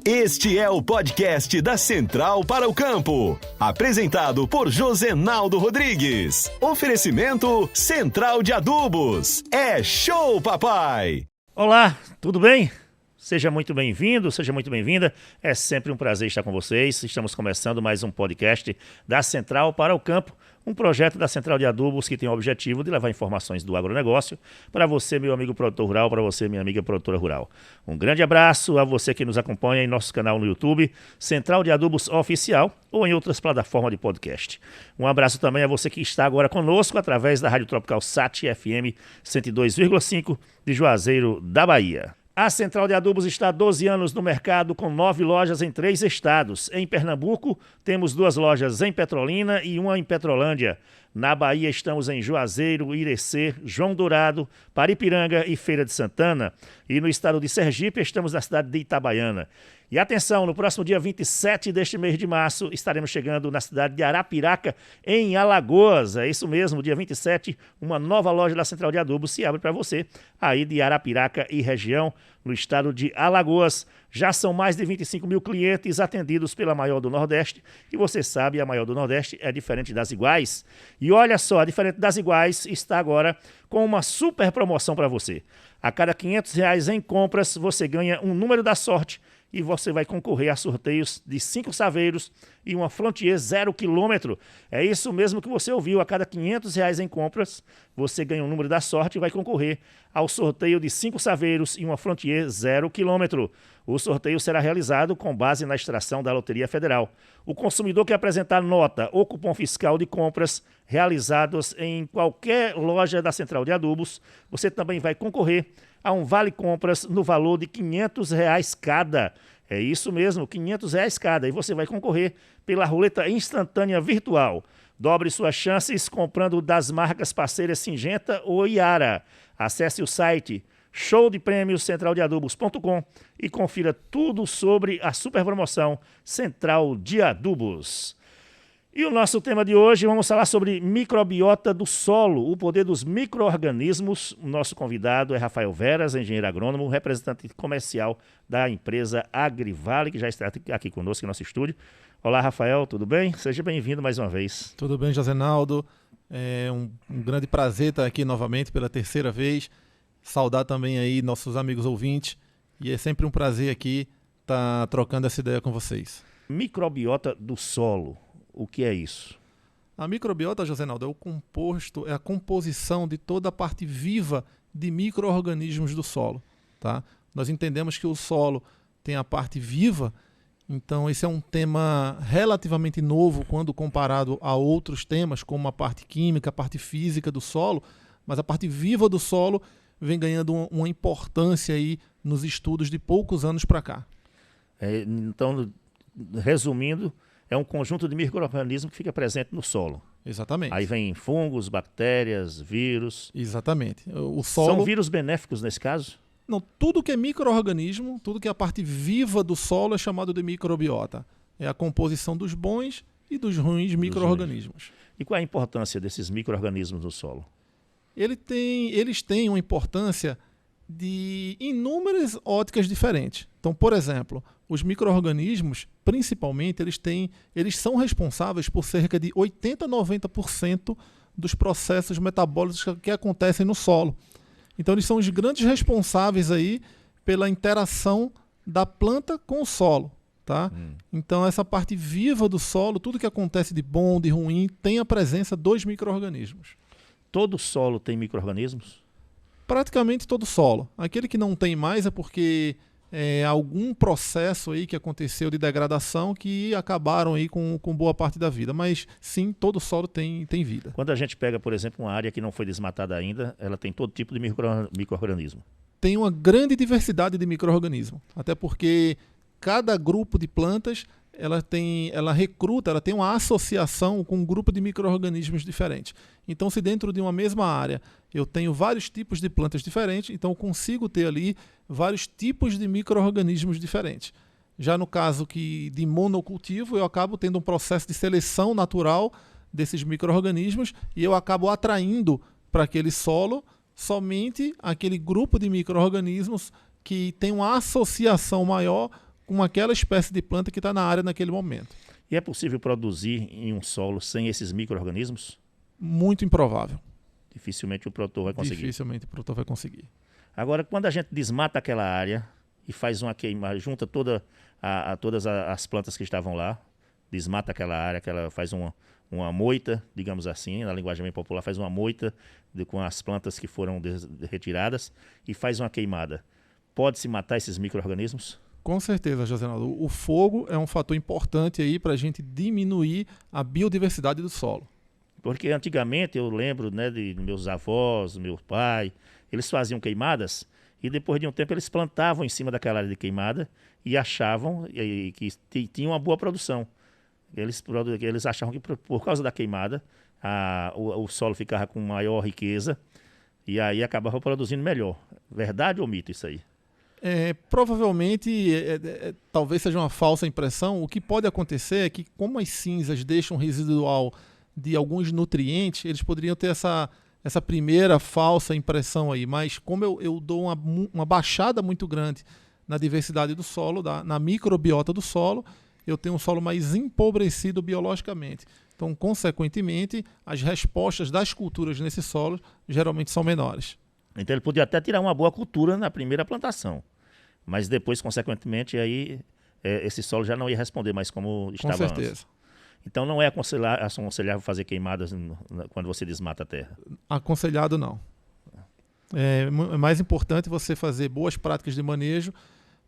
Este é o podcast da Central para o Campo, apresentado por Josenaldo Rodrigues. Oferecimento Central de Adubos. É show, papai! Olá, tudo bem? Seja muito bem-vindo, seja muito bem-vinda. É sempre um prazer estar com vocês. Estamos começando mais um podcast da Central para o Campo, um projeto da Central de Adubos que tem o objetivo de levar informações do agronegócio para você, meu amigo produtor rural, para você, minha amiga produtora rural. Um grande abraço a você que nos acompanha em nosso canal no YouTube, Central de Adubos Oficial, ou em outras plataformas de podcast. Um abraço também a você que está agora conosco através da Rádio Tropical Sat FM 102,5 de Juazeiro, da Bahia. A Central de Adubos está há 12 anos no mercado com 9 lojas em 3 estados. Em Pernambuco, temos 2 lojas em Petrolina e uma em Petrolândia. Na Bahia, estamos em Juazeiro, Irecê, João Dourado, Paripiranga e Feira de Santana. E no estado de Sergipe, estamos na cidade de Itabaiana. E atenção, no próximo dia 27 deste mês de março, estaremos chegando na cidade de Arapiraca, em Alagoas. É isso mesmo, dia 27, uma nova loja da Central de Adubos se abre para você, aí de Arapiraca e região, no estado de Alagoas. Já são mais de 25 mil clientes atendidos pela maior do Nordeste. E você sabe, a maior do Nordeste é diferente das iguais. E olha só, a diferente das iguais está agora com uma super promoção para você. A cada R$500 em compras, você ganha um número da sorte e você vai concorrer a sorteios de 5 saveiros e uma Frontier 0 km. É isso mesmo que você ouviu. A cada R$500 em compras, você ganha um número da sorte e vai concorrer ao sorteio de 5 saveiros e uma Frontier 0 km. O sorteio será realizado com base na extração da Loteria Federal. O consumidor que apresentar nota ou cupom fiscal de compras realizados em qualquer loja da Central de Adubos, você também vai concorrer a um vale-compras no valor de R$500 cada. É isso mesmo, R$500 cada. E você vai concorrer pela roleta instantânea virtual. Dobre suas chances comprando das marcas parceiras Syngenta ou Iara. Acesse o site showdepremiocentraldeadubos.com e confira tudo sobre a super promoção Central de Adubos. E o nosso tema de hoje, vamos falar sobre microbiota do solo, o poder dos micro-organismos. O nosso convidado é Rafael Veras, engenheiro agrônomo, representante comercial da empresa Agrivale, que já está aqui conosco em nosso estúdio. Olá, Rafael, tudo bem? Seja bem-vindo mais uma vez. Tudo bem, Josenaldo. É um grande prazer estar aqui novamente pela terceira vez. Saudar também aí nossos amigos ouvintes. E é sempre um prazer aqui estar trocando essa ideia com vocês. Microbiota do solo. O que é isso? A microbiota, Josenaldo, é a composição de toda a parte viva de micro-organismos do solo. Tá? Nós entendemos que o solo tem a parte viva, então esse é um tema relativamente novo quando comparado a outros temas, como a parte química, a parte física do solo, mas a parte viva do solo vem ganhando uma importância aí nos estudos de poucos anos para cá. Então, resumindo, é um conjunto de micro-organismos que fica presente no solo. Exatamente. Aí vem fungos, bactérias, vírus. Exatamente. O solo... São vírus benéficos nesse caso? Não, tudo que é micro-organismo, tudo que é a parte viva do solo é chamado de microbiota. É a composição dos bons e dos ruins micro-organismos. E qual é a importância desses micro-organismos no solo? Eles têm uma importância de inúmeras óticas diferentes. Então, por exemplo, os micro-organismos, principalmente, eles são responsáveis por cerca de 80% a 90% dos processos metabólicos que acontecem no solo. Então, eles são os grandes responsáveis aí pela interação da planta com o solo. Tá? Então, essa parte viva do solo, tudo que acontece de bom, de ruim, tem a presença dos micro-organismos. Todo solo tem micro-organismos? Praticamente todo solo. Aquele que não tem mais é porque algum processo aí que aconteceu de degradação que acabaram aí com boa parte da vida. Mas sim, todo solo tem vida. Quando a gente pega, por exemplo, uma área que não foi desmatada ainda, ela tem todo tipo de micro-organismo? Tem uma grande diversidade de micro-organismo. Até porque cada grupo de plantas ela tem uma associação com um grupo de micro-organismos diferentes. Então, se dentro de uma mesma área eu tenho vários tipos de plantas diferentes, então eu consigo ter ali vários tipos de micro-organismos diferentes. Já no caso de monocultivo, eu acabo tendo um processo de seleção natural desses micro-organismos e eu acabo atraindo para aquele solo somente aquele grupo de micro-organismos que tem uma associação maior com aquela espécie de planta que está na área naquele momento. E é possível produzir em um solo sem esses micro-organismos? Muito improvável. Dificilmente o produtor vai conseguir. Dificilmente o produtor vai conseguir. Agora, quando a gente desmata aquela área e faz uma queima, junta todas as plantas que estavam lá, desmata aquela área, faz uma moita, digamos assim, na linguagem bem popular, faz uma moita com as plantas que foram retiradas e faz uma queimada. Pode-se matar esses micro-organismos? Com certeza, Josenaldo. O fogo é um fator importante aí para a gente diminuir a biodiversidade do solo. Porque antigamente eu lembro, né, de meus avós, meu pai, eles faziam queimadas e depois de um tempo eles plantavam em cima daquela área de queimada e achavam que tinha uma boa produção. Eles achavam que por causa da queimada o solo ficava com maior riqueza e aí acabava produzindo melhor. Verdade ou mito isso aí? Provavelmente, talvez seja uma falsa impressão. O que pode acontecer é que, como as cinzas deixam residual de alguns nutrientes, eles poderiam ter essa primeira falsa impressão aí. Mas como eu dou uma baixada muito grande na diversidade do solo, na microbiota do solo, eu tenho um solo mais empobrecido biologicamente. Então, consequentemente, as respostas das culturas nesse solo geralmente são menores. Então ele podia até tirar uma boa cultura na primeira plantação, mas depois, consequentemente, aí esse solo já não ia responder mais como estava antes. Com certeza. Então não é aconselhável fazer queimadas quando você desmata a terra? Aconselhado não. É mais importante você fazer boas práticas de manejo,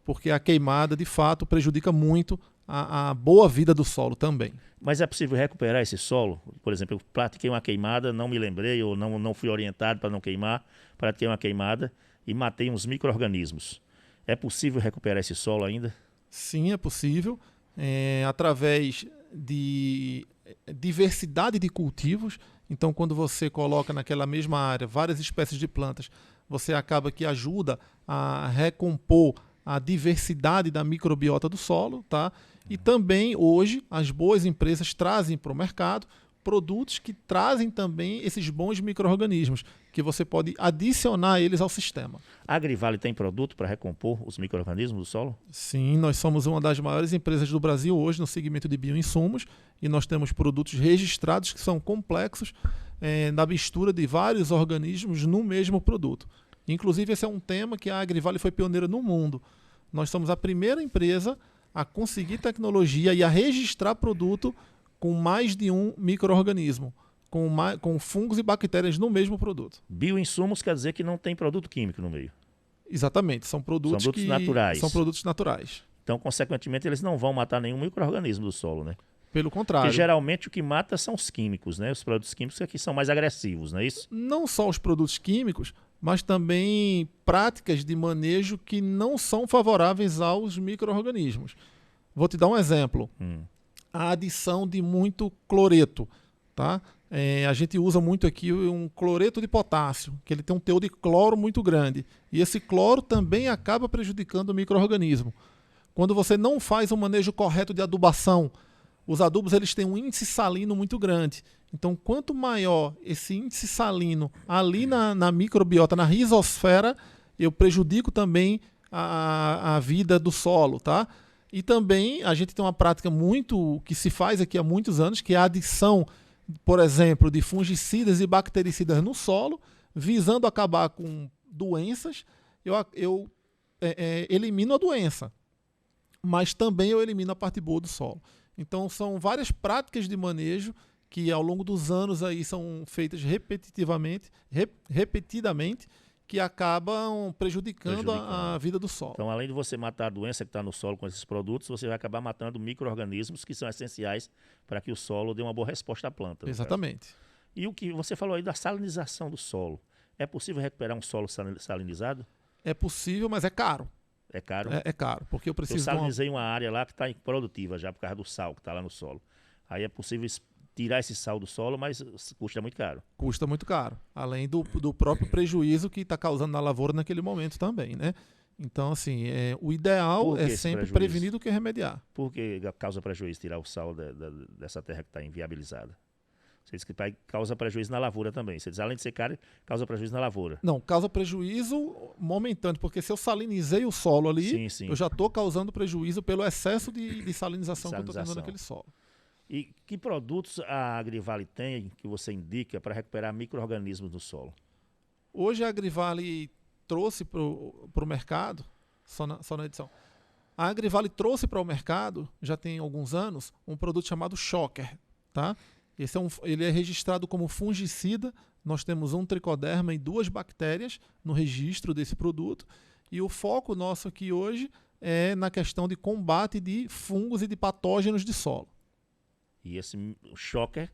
porque a queimada, de fato, prejudica muito a boa vida do solo também. Mas é possível recuperar esse solo? Por exemplo, eu pratiquei uma queimada, não me lembrei ou não fui orientado para não queimar, pratiquei uma queimada e matei uns micro-organismos. É possível recuperar esse solo ainda? Sim, é possível. Através de diversidade de cultivos. Então, quando você coloca naquela mesma área várias espécies de plantas, você acaba que ajuda a recompor a diversidade da microbiota do solo, tá? E também, hoje, as boas empresas trazem para o mercado produtos que trazem também esses bons micro-organismos, que você pode adicionar eles ao sistema. A Agrivale tem produto para recompor os micro-organismos do solo? Sim, nós somos uma das maiores empresas do Brasil hoje no segmento de bioinsumos e nós temos produtos registrados que são complexos na mistura de vários organismos no mesmo produto. Inclusive, esse é um tema que a Agrivale foi pioneira no mundo. Nós somos a primeira empresa a conseguir tecnologia e a registrar produto com mais de um micro-organismo, com fungos e bactérias no mesmo produto. Bioinsumos quer dizer que não tem produto químico no meio? Exatamente, são produtos naturais. São produtos naturais. Então, consequentemente, eles não vão matar nenhum micro-organismo do solo, né? Pelo contrário. Porque geralmente o que mata são os químicos, né? Os produtos químicos aqui são mais agressivos, não é isso? Não só os produtos químicos, mas também práticas de manejo que não são favoráveis aos micro-organismos. Vou te dar um exemplo. A adição de muito cloreto, tá? A gente usa muito aqui um cloreto de potássio, que ele tem um teor de cloro muito grande. E esse cloro também acaba prejudicando o micro-organismo. Quando você não faz um manejo correto de adubação, os adubos eles têm um índice salino muito grande. Então, quanto maior esse índice salino ali na microbiota, na rizosfera, eu prejudico também a vida do solo, tá? E também a gente tem uma prática que se faz aqui há muitos anos, que é a adição, por exemplo, de fungicidas e bactericidas no solo, visando acabar com doenças. Eu elimino a doença, mas também eu elimino a parte boa do solo. Então são várias práticas de manejo que ao longo dos anos aí são feitas repetidamente, que acabam prejudicando a vida do solo. Então, além de você matar a doença que está no solo com esses produtos, você vai acabar matando micro-organismos que são essenciais para que o solo dê uma boa resposta à planta. Exatamente. E o que você falou aí da salinização do solo. É possível recuperar um solo salinizado? É possível, mas é caro. É caro? É caro, porque eu preciso... Eu salinizei uma área lá que está improdutiva já por causa do sal que está lá no solo. Aí é possível tirar esse sal do solo, mas custa muito caro. Custa muito caro, além do próprio prejuízo que está causando na lavoura naquele momento também, né? Então, assim, o ideal é sempre prevenir do que remediar. Por que causa prejuízo tirar o sal dessa terra que está inviabilizada? Você diz que causa prejuízo na lavoura também. Você diz, além de ser caro, causa prejuízo na lavoura. Não, causa prejuízo momentâneo, porque se eu salinizei o solo ali, Sim, sim. eu já estou causando prejuízo pelo excesso de salinização que eu estou tendo naquele solo. E que produtos a Agrivale tem que você indica para recuperar micro-organismos no solo? Hoje a Agrivale trouxe para o mercado, só na edição, a Agrivale trouxe para o mercado, já tem alguns anos, um produto chamado Shocker, tá? Ele é registrado como fungicida. Nós temos um tricoderma e 2 bactérias no registro desse produto. E o foco nosso aqui hoje é na questão de combate de fungos e de patógenos de solo. E esse Shocker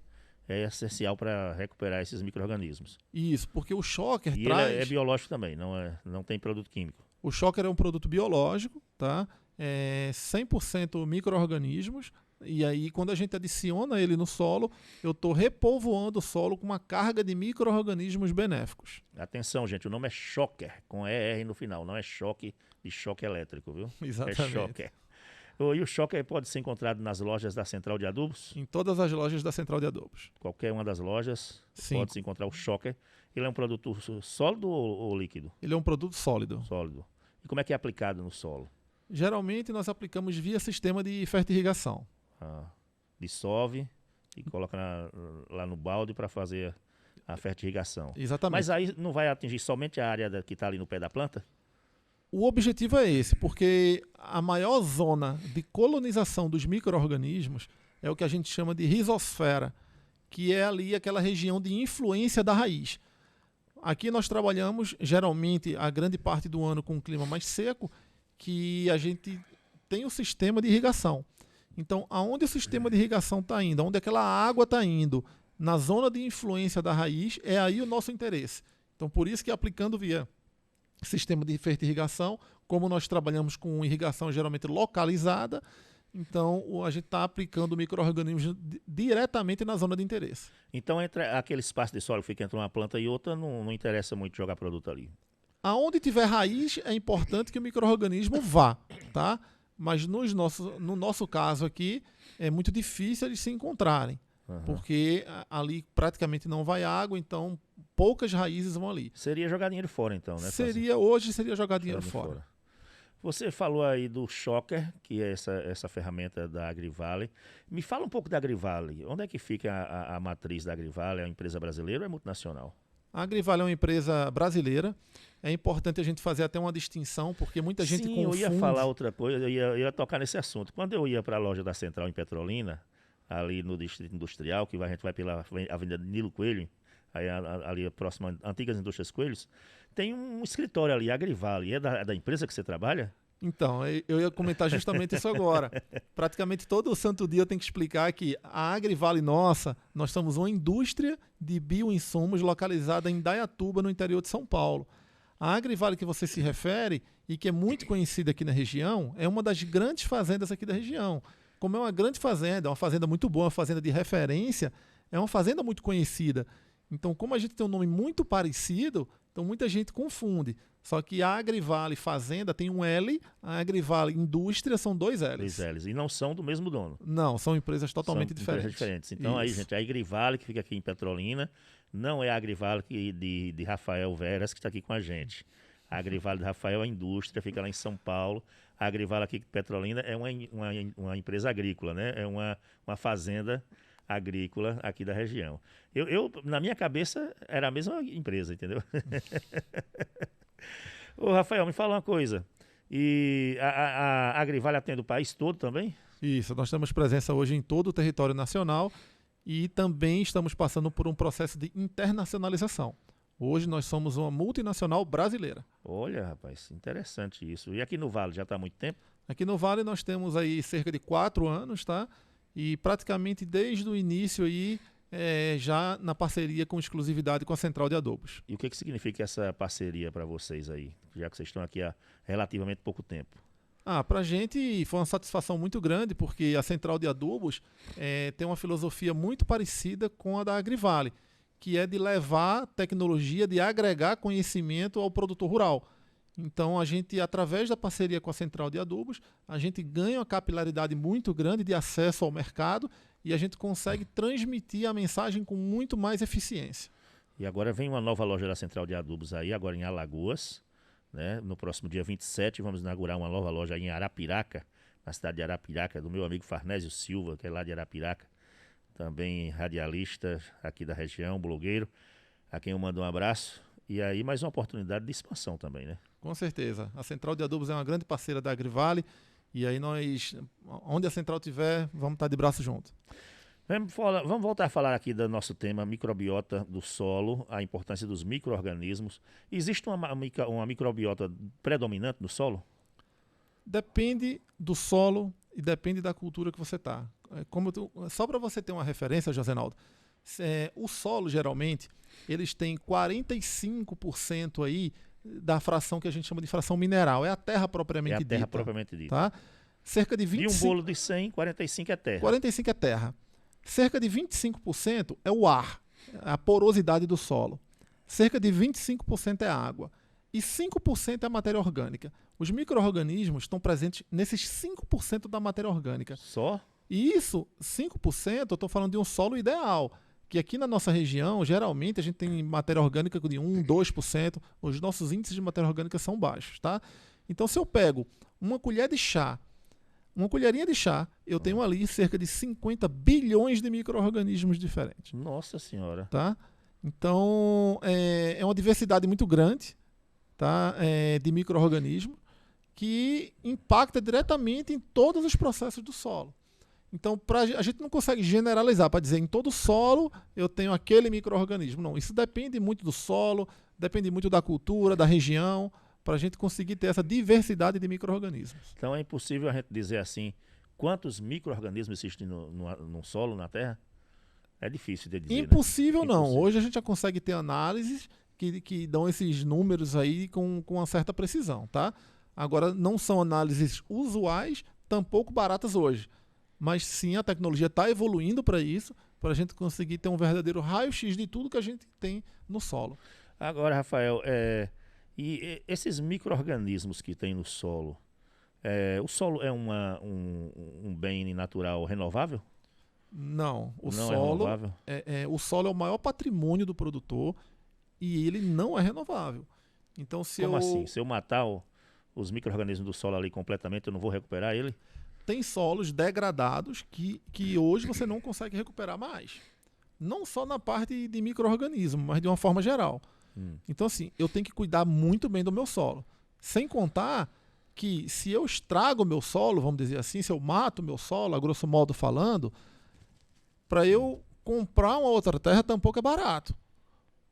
é essencial para recuperar esses micro-organismos. Isso, porque o Shocker e traz... ele é biológico também, não tem produto químico. O Shocker é um produto biológico, tá? É 100% micro-organismos. E aí, quando a gente adiciona ele no solo, eu estou repovoando o solo com uma carga de micro-organismos benéficos. Atenção, gente, o nome é Shocker, com ER no final, não é choque de choque elétrico, viu? Exatamente. É Shocker. E o Shocker pode ser encontrado nas lojas da Central de Adubos? Em todas as lojas da Central de Adubos. Qualquer uma das lojas Sim. pode se encontrar o Shocker. Ele é um produto sólido ou líquido? Ele é um produto sólido. Sólido. E como é que é aplicado no solo? Geralmente nós aplicamos via sistema de fertirrigação. Dissolve e coloca lá no balde para fazer a fertirrigação. Exatamente. Mas aí não vai atingir somente a área que está ali no pé da planta? O objetivo é esse, porque a maior zona de colonização dos micro-organismos é o que a gente chama de rizosfera, que é ali aquela região de influência da raiz. Aqui nós trabalhamos, geralmente, a grande parte do ano com um clima mais seco, que a gente tem o sistema de irrigação. Então, aonde o sistema de irrigação está indo, aonde aquela água está indo, na zona de influência da raiz, é aí o nosso interesse. Então, por isso que aplicando via sistema de fertirrigação, como nós trabalhamos com irrigação geralmente localizada, então a gente está aplicando micro-organismos diretamente na zona de interesse. Então, entre aquele espaço de solo que fica entre uma planta e outra, não interessa muito jogar produto ali. Aonde tiver raiz, é importante que o micro-organismo vá, tá? Mas no nosso caso aqui, é muito difícil eles se encontrarem, porque ali praticamente não vai água, então poucas raízes vão ali. Seria jogar dinheiro fora, então, né? Hoje seria jogar dinheiro fora. Você falou aí do Shocker, que é essa ferramenta da Agrivale. Me fala um pouco da Agrivale. Onde é que fica a matriz da Agrivale? É uma empresa brasileira ou é multinacional? A Agrivale é uma empresa brasileira. É importante a gente fazer até uma distinção, porque muita gente confunde. Eu ia falar outra coisa, eu ia tocar nesse assunto. Quando eu ia para a loja da Central em Petrolina, ali no Distrito Industrial, que a gente vai pela Avenida Nilo Coelho, aí ali próximo às Antigas Indústrias Coelhos, tem um escritório ali, Agrivale. É da empresa que você trabalha? Então, eu ia comentar justamente isso agora. Praticamente todo santo dia eu tenho que explicar que a Agrivale nós somos uma indústria de bioinsumos localizada em Indaiatuba, no interior de São Paulo. A Agrivale que você se refere, e que é muito conhecida aqui na região, é uma das grandes fazendas aqui da região. Como é uma grande fazenda, é uma fazenda muito boa, uma fazenda de referência, é uma fazenda muito conhecida. Então, como a gente tem um nome muito parecido, então muita gente confunde. Só que a Agrivale Fazenda tem um L, a Agrivale Indústria são 2 L's. 2 L's. E não são do mesmo dono. Não, são empresas totalmente diferentes. Então, aí, gente, a Agrivale, que fica aqui em Petrolina, não é a Agrivale de Rafael Veras, que está aqui com a gente. A Agrivale de Rafael é a indústria, fica lá em São Paulo. A Agrivale aqui em Petrolina é uma empresa agrícola, né? É uma fazenda agrícola aqui da região. Na minha cabeça, era a mesma empresa, entendeu? Ô, Rafael, me fala uma coisa. E a Agrivale atende o país todo também? Isso, nós temos presença hoje em todo o território nacional e também estamos passando por um processo de internacionalização. Hoje nós somos uma multinacional brasileira. Olha, rapaz, interessante isso. E aqui no Vale já está há muito tempo? Aqui no Vale nós temos aí cerca de 4 anos, tá? E praticamente desde o início aí, já na parceria com exclusividade com a Central de Adubos. E o que significa essa parceria para vocês aí, já que vocês estão aqui há relativamente pouco tempo? Para a gente foi uma satisfação muito grande, porque a Central de Adubos tem uma filosofia muito parecida com a da Agrivale, que é de levar tecnologia, de agregar conhecimento ao produtor rural. Então, a gente, através da parceria com a Central de Adubos, a gente ganha uma capilaridade muito grande de acesso ao mercado e a gente consegue transmitir a mensagem com muito mais eficiência. E agora vem uma nova loja da Central de Adubos aí, agora em Alagoas, né? No próximo dia 27 vamos inaugurar uma nova loja aí em Arapiraca, na cidade de Arapiraca, do meu amigo Farnésio Silva, que é lá de Arapiraca, também radialista aqui da região, blogueiro, a quem eu mando um abraço. E aí mais uma oportunidade de expansão também, né? Com certeza. A Central de Adubos é uma grande parceira da Agrivale, e aí nós, onde a Central tiver, vamos estar de braço junto. Vamos voltar a falar aqui do nosso tema microbiota do solo, a importância dos micro-organismos. Existe uma microbiota predominante no solo? Depende do solo e depende da cultura que você está. Só para você ter uma referência, Josenaldo, o solo geralmente eles têm 45% aí da fração que a gente chama de fração mineral. É a terra propriamente dita. É a terra propriamente dita. Tá? Cerca de 25%. De um bolo de 100, 45 é terra. 45 é terra. Cerca de 25% é o ar, a porosidade do solo. Cerca de 25% é água. E 5% é a matéria orgânica. Os micro-organismos estão presentes nesses 5% da matéria orgânica. Só? E isso, 5%, eu estou falando de um solo ideal. Que aqui na nossa região, geralmente, a gente tem matéria orgânica de 1%, 2%. Os nossos índices de matéria orgânica são baixos, tá? Então, se eu pego uma colherinha de chá, eu tenho ali cerca de 50 bilhões de micro-organismos diferentes. Nossa Senhora. Tá? Então, é uma diversidade muito grande, tá? De micro-organismos que impacta diretamente em todos os processos do solo. Então, a gente não consegue generalizar para dizer em todo solo eu tenho aquele micro-organismo. Não, isso depende muito do solo, depende muito da cultura, da região, para a gente conseguir ter essa diversidade de micro-organismos. Então é impossível a gente dizer assim, quantos micro-organismos existem no solo, na Terra? É difícil de dizer. Impossível, né? não. Impossível. Hoje a gente já consegue ter análises que dão esses números aí com uma certa precisão, tá? Agora, não são análises usuais, tampouco baratas hoje. Mas sim, a tecnologia está evoluindo para isso, para a gente conseguir ter um verdadeiro raio-x de tudo que a gente tem no solo. Agora, Rafael, e esses micro-organismos que tem no solo, o solo é um bem natural renovável? Não. O Não solo é renovável? O solo é o maior patrimônio do produtor e ele não é renovável. Então, Como assim? Se eu matar os micro-organismos do solo ali completamente, eu não vou recuperar ele? Tem solos degradados que hoje você não consegue recuperar mais. Não só na parte de micro-organismo, mas de uma forma geral. Então, assim, eu tenho que cuidar muito bem do meu solo. Sem contar que se eu estrago o meu solo, vamos dizer assim, se eu mato o meu solo, a grosso modo falando, para eu comprar uma outra terra tampouco é barato.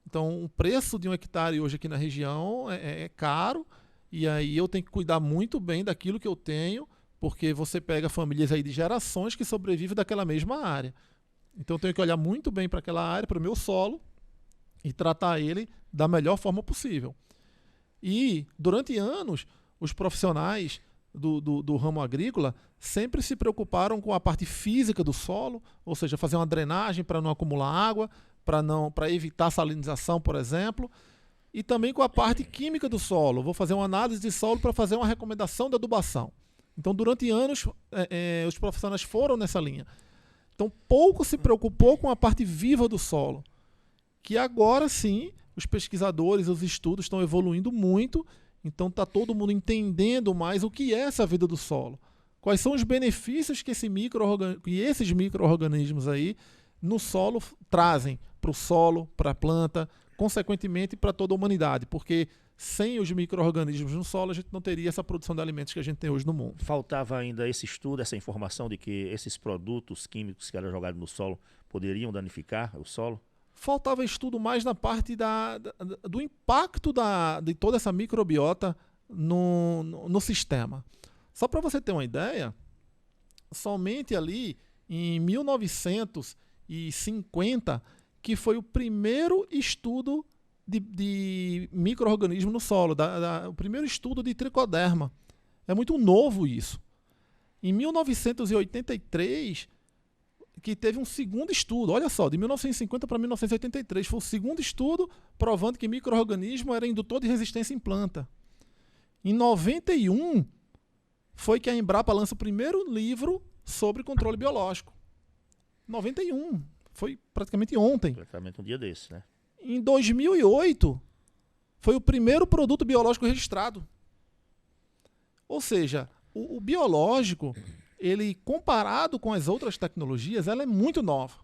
Então, o preço de um hectare hoje aqui na região é caro, e aí eu tenho que cuidar muito bem daquilo que eu tenho, porque você pega famílias aí de gerações que sobrevivem daquela mesma área. Então, eu tenho que olhar muito bem para aquela área, para o meu solo, e tratar ele da melhor forma possível. E, durante anos, os profissionais do ramo agrícola sempre se preocuparam com a parte física do solo, ou seja, fazer uma drenagem para não acumular água, para evitar salinização, por exemplo, e também com a parte química do solo. Vou fazer uma análise de solo para fazer uma recomendação de adubação. Então, durante anos, os profissionais foram nessa linha. Então, pouco se preocupou com a parte viva do solo, que agora sim, os pesquisadores, os estudos estão evoluindo muito, então está todo mundo entendendo mais o que é essa vida do solo. Quais são os benefícios que esses micro-organismos aí no solo trazem para o solo, para a planta, consequentemente para toda a humanidade, porque sem os micro-organismos no solo a gente não teria essa produção de alimentos que a gente tem hoje no mundo. Faltava ainda esse estudo, essa informação de que esses produtos químicos que eram jogados no solo poderiam danificar o solo? Faltava estudo mais na parte do impacto de toda essa microbiota no sistema. Só para você ter uma ideia, somente ali em 1950, que foi o primeiro estudo de micro-organismo no solo, o primeiro estudo de tricoderma. É muito novo isso. Em 1983, que teve um segundo estudo, olha só, de 1950 para 1983, foi o segundo estudo provando que micro-organismo era indutor de resistência em planta. Em 91, foi que a Embrapa lança o primeiro livro sobre controle biológico. 91. Foi praticamente ontem. Praticamente um dia desse, né? Em 2008, foi o primeiro produto biológico registrado. Ou seja, o biológico, ele comparado com as outras tecnologias, ela é muito nova.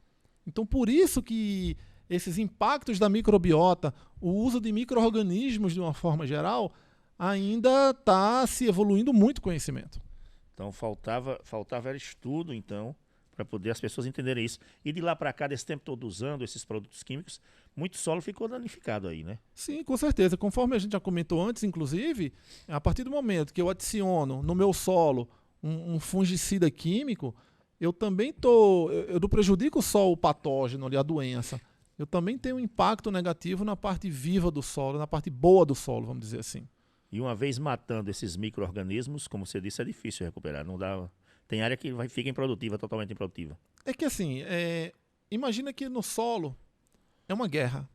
Então, por isso que esses impactos da microbiota, o uso de micro-organismos de uma forma geral, ainda está se evoluindo muito conhecimento. Então faltava era estudo, então, para poder as pessoas entenderem isso. E de lá para cá, desse tempo todo usando esses produtos químicos, muito solo ficou danificado aí, né? Sim, com certeza. Conforme a gente já comentou antes, inclusive, a partir do momento que eu adiciono no meu solo um fungicida químico, eu também eu não prejudico só o patógeno ali, a doença. Eu também tenho um impacto negativo na parte viva do solo, na parte boa do solo, vamos dizer assim. E uma vez matando esses micro-organismos, como você disse, é difícil recuperar. Não dá. Tem área que fica improdutiva, totalmente improdutiva. É que assim, imagina que no solo é uma guerra.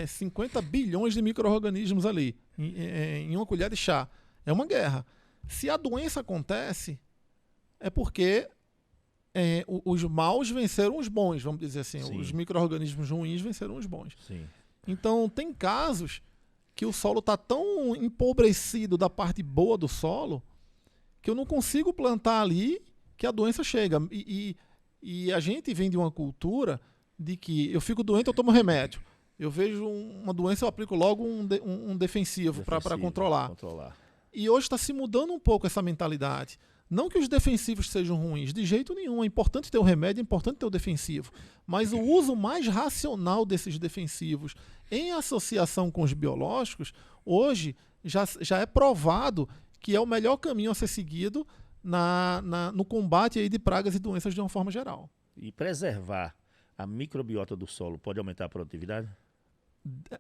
50 bilhões de micro-organismos ali, em uma colher de chá. É uma guerra. Se a doença acontece, é porque os maus venceram os bons, vamos dizer assim. Sim. Os micro-organismos ruins venceram os bons. Sim. Então, tem casos que o solo está tão empobrecido da parte boa do solo que eu não consigo plantar ali que a doença chega. E a gente vem de uma cultura de que eu fico doente, eu tomo remédio. Eu vejo uma doença, eu aplico logo um defensivo para controlar. E hoje está se mudando um pouco essa mentalidade. Não que os defensivos sejam ruins, de jeito nenhum. É importante ter o remédio, é importante ter o defensivo. Mas o uso mais racional desses defensivos em associação com os biológicos, hoje já é provado que é o melhor caminho a ser seguido no combate aí de pragas e doenças de uma forma geral. E preservar a microbiota do solo pode aumentar a produtividade?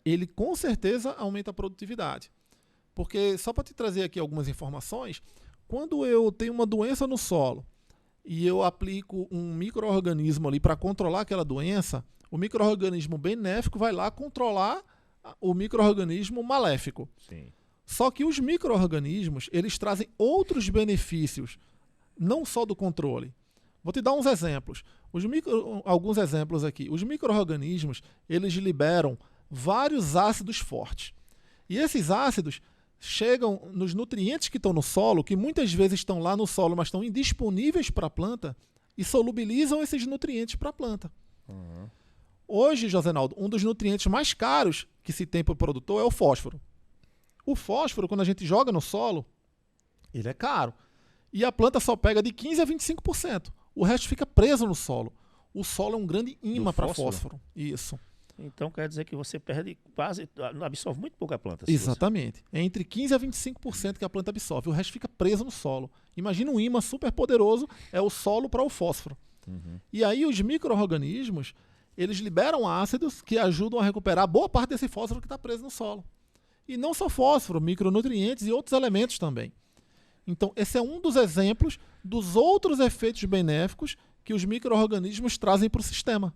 Ele com certeza aumenta a produtividade. Porque, só para te trazer aqui algumas informações, quando eu tenho uma doença no solo e eu aplico um micro-organismo ali para controlar aquela doença, o micro-organismo benéfico vai lá controlar o micro-organismo maléfico. Sim. Só que os micro-organismos, eles trazem outros benefícios, não só do controle. Vou te dar uns exemplos. Alguns exemplos aqui. Os micro-organismos, eles liberam vários ácidos fortes. E esses ácidos chegam nos nutrientes que estão no solo, que muitas vezes estão lá no solo, mas estão indisponíveis para a planta, e solubilizam esses nutrientes para a planta. Uhum. Hoje, Josenaldo, um dos nutrientes mais caros que se tem para o produtor é o fósforo. O fósforo, quando a gente joga no solo, ele é caro. E a planta só pega de 15% a 25%. O resto fica preso no solo. O solo é um grande imã para fósforo. Isso. Então quer dizer que você perde quase, absorve muito pouco a planta. Exatamente. É entre 15% a 25% que a planta absorve. O resto fica preso no solo. Imagina um imã super poderoso, é o solo para o fósforo. Uhum. E aí os micro-organismos, eles liberam ácidos que ajudam a recuperar boa parte desse fósforo que está preso no solo. E não só fósforo, micronutrientes e outros elementos também. Então esse é um dos exemplos dos outros efeitos benéficos que os micro-organismos trazem para o sistema.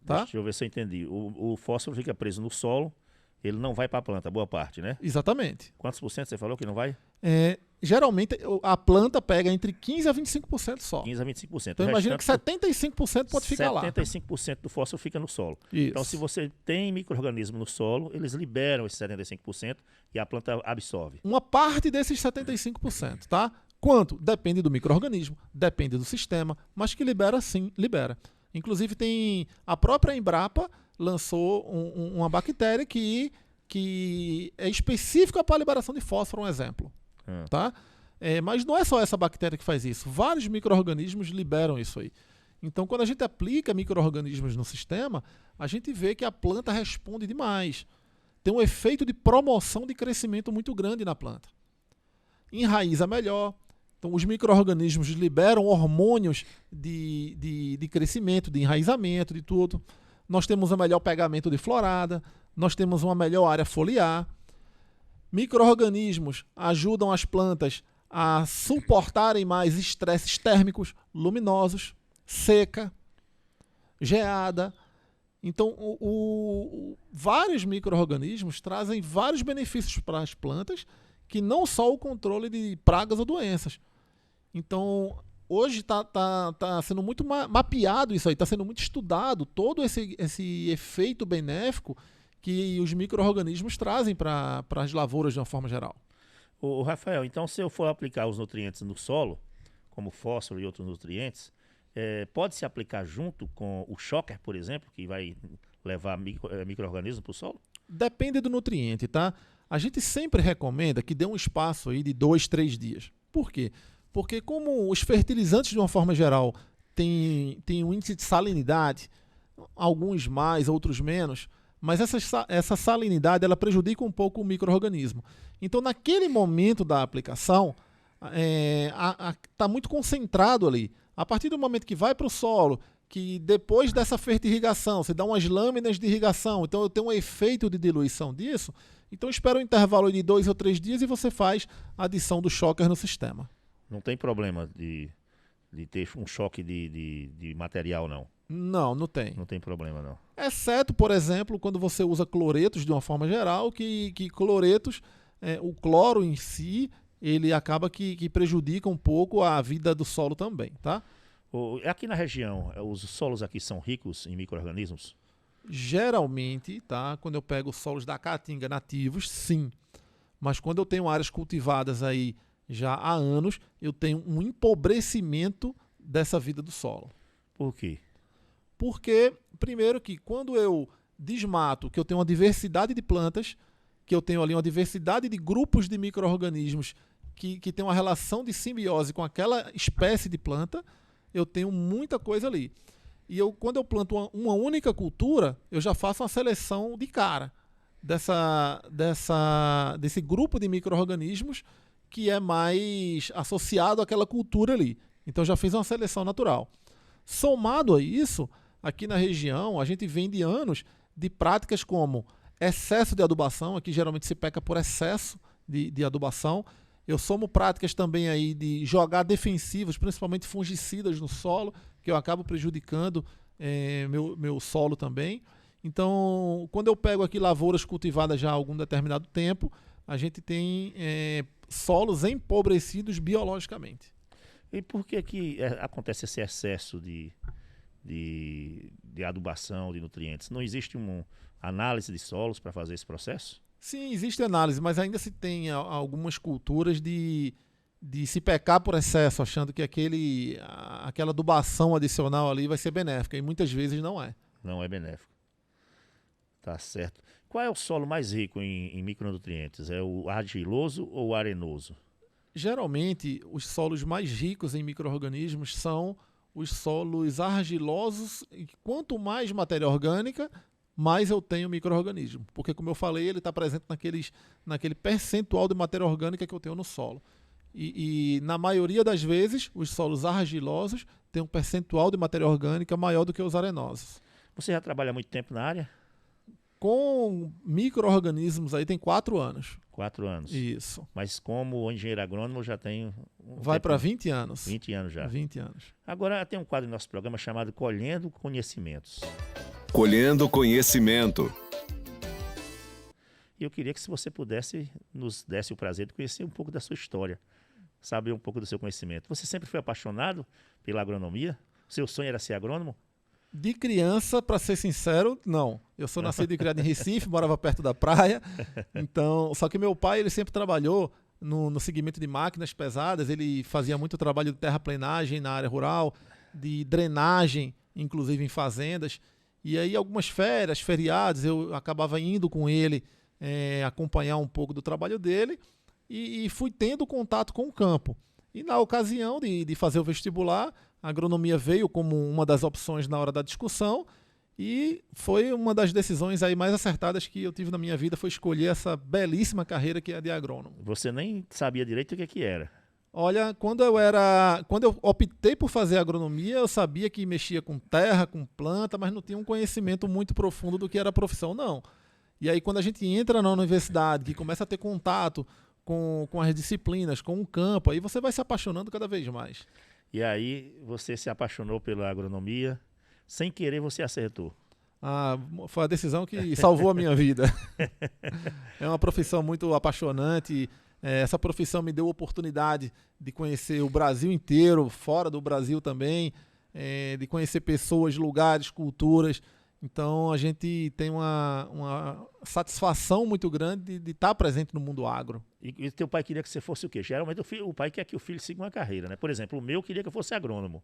Tá? Deixa eu ver se eu entendi. O fósforo fica preso no solo, ele não vai para a planta, boa parte, né? Exatamente. Quantos por cento você falou que não vai? Geralmente a planta pega entre 15% a 25% só. 15% a 25%. Então imagina que 75% pode ficar lá. 75% do fósforo fica no solo. Isso. Então se você tem micro-organismo no solo, eles liberam esses 75% e a planta absorve. Uma parte desses 75%, tá? Quanto? Depende do micro-organismo, depende do sistema, mas que libera sim, libera. Inclusive a própria Embrapa lançou uma bactéria que é específica para a liberação de fósforo, um exemplo. Tá? Mas não é só essa bactéria que faz isso. Vários micro-organismos liberam isso aí. Então, quando a gente aplica micro-organismos no sistema, a gente vê que a planta responde demais. Tem um efeito de promoção de crescimento muito grande na planta. Enraiza melhor. Então, os micro-organismos liberam hormônios de crescimento, de enraizamento, de tudo. Nós temos um melhor pegamento de florada, nós temos uma melhor área foliar. Micro-organismos ajudam as plantas a suportarem mais estresses térmicos, luminosos, seca, geada. Então, vários micro-organismos trazem vários benefícios para as plantas, que não só o controle de pragas ou doenças. Então, hoje tá sendo muito mapeado isso aí, está sendo muito estudado todo esse efeito benéfico que os micro-organismos trazem para as lavouras de uma forma geral. Ô, Rafael, então se eu for aplicar os nutrientes no solo, como fósforo e outros nutrientes, pode-se aplicar junto com o shocker, por exemplo, que vai levar micro-organismos para o solo? Depende do nutriente, tá? A gente sempre recomenda que dê um espaço aí de 2, 3 dias. Por quê? Porque como os fertilizantes, de uma forma geral, têm um índice de salinidade, alguns mais, outros menos, mas essa salinidade ela prejudica um pouco o micro-organismo. Então, naquele momento da aplicação, está muito concentrado ali. A partir do momento que vai para o solo, que depois dessa fertirrigação, você dá umas lâminas de irrigação, então eu tenho um efeito de diluição disso, então espera um intervalo de 2 ou 3 dias e você faz a adição do shocker no sistema. Não tem problema de ter um choque de material, não? Não tem. Não tem problema, não. Exceto, por exemplo, quando você usa cloretos de uma forma geral, que cloretos, o cloro em si, ele acaba que prejudica um pouco a vida do solo também, tá? Aqui na região, os solos aqui são ricos em micro-organismos? Geralmente, tá? Quando eu pego solos da Caatinga nativos, sim. Mas quando eu tenho áreas cultivadas aí já há anos, eu tenho um empobrecimento dessa vida do solo. Por quê? Porque, primeiro que quando eu desmato, que eu tenho uma diversidade de plantas, que eu tenho ali uma diversidade de grupos de micro-organismos que tem uma relação de simbiose com aquela espécie de planta, eu tenho muita coisa ali. E quando eu planto uma única cultura, eu já faço uma seleção de cara desse grupo de micro-organismos que é mais associado àquela cultura ali. Então já fiz uma seleção natural. Somado a isso, aqui na região, a gente vem de anos de práticas como excesso de adubação, aqui geralmente se peca por excesso de adubação. Eu somo práticas também aí de jogar defensivos, principalmente fungicidas no solo, que eu acabo prejudicando meu solo também. Então, quando eu pego aqui lavouras cultivadas já há algum determinado tempo, a gente tem solos empobrecidos biologicamente. E por que acontece esse excesso de adubação, de nutrientes? Não existe uma análise de solos para fazer esse processo? Sim, existe análise, mas ainda se tem algumas culturas de se pecar por excesso, achando que aquela adubação adicional ali vai ser benéfica, e muitas vezes não é. Não é benéfico. Tá certo. Qual é o solo mais rico em micronutrientes? É o argiloso ou o arenoso? Geralmente, os solos mais ricos em micro-organismos são os solos argilosos, e quanto mais matéria orgânica, mais eu tenho micro-organismo. Porque, como eu falei, ele está presente naquele percentual de matéria orgânica que eu tenho no solo. E na maioria das vezes, os solos argilosos têm um percentual de matéria orgânica maior do que os arenosos. Você já trabalha há muito tempo na área? Com micro-organismos aí tem 4 anos. 4 anos. Isso. Mas como engenheiro agrônomo já tenho... Vai para 20 anos. 20 anos já. 20 anos. Agora tem um quadro no nosso programa chamado Colhendo Conhecimentos. Colhendo conhecimento. E eu queria que, se você pudesse, nos desse o prazer de conhecer um pouco da sua história, saber um pouco do seu conhecimento. Você sempre foi apaixonado pela agronomia? Seu sonho era ser agrônomo? De criança, para ser sincero, não. Eu sou nascido e criado em Recife, morava perto da praia. Então, só que meu pai, ele sempre trabalhou no segmento de máquinas pesadas. Ele fazia muito trabalho de terraplenagem na área rural, de drenagem, inclusive em fazendas. E aí, algumas férias, feriados, eu acabava indo com ele acompanhar um pouco do trabalho dele e fui tendo contato com o campo. E na ocasião de fazer o vestibular, a agronomia veio como uma das opções na hora da discussão e foi uma das decisões aí mais acertadas que eu tive na minha vida, foi escolher essa belíssima carreira que é a de agrônomo. Você nem sabia direito o que era? Olha, quando eu optei por fazer agronomia, eu sabia que mexia com terra, com planta, mas não tinha um conhecimento muito profundo do que era a profissão, não. E aí, quando a gente entra na universidade, que começa a ter contato com as disciplinas, com o campo, aí você vai se apaixonando cada vez mais. E aí, você se apaixonou pela agronomia, sem querer você acertou. Foi a decisão que salvou a minha vida. É uma profissão muito apaixonante, Essa profissão me deu a oportunidade de conhecer o Brasil inteiro, fora do Brasil também, de conhecer pessoas, lugares, culturas. Então a gente tem uma satisfação muito grande de estar presente no mundo agro. E teu pai queria que você fosse o quê? Geralmente o pai quer que o filho siga uma carreira, né? Por exemplo, o meu queria que eu fosse agrônomo.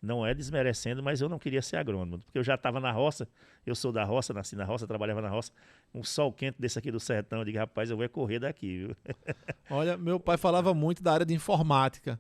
Não é desmerecendo, mas eu não queria ser agrônomo, porque eu já estava na roça, eu sou da roça, nasci na roça, trabalhava na roça, um sol quente desse aqui do sertão, eu digo, rapaz, eu vou correr daqui, viu? Olha, meu pai falava muito da área de informática,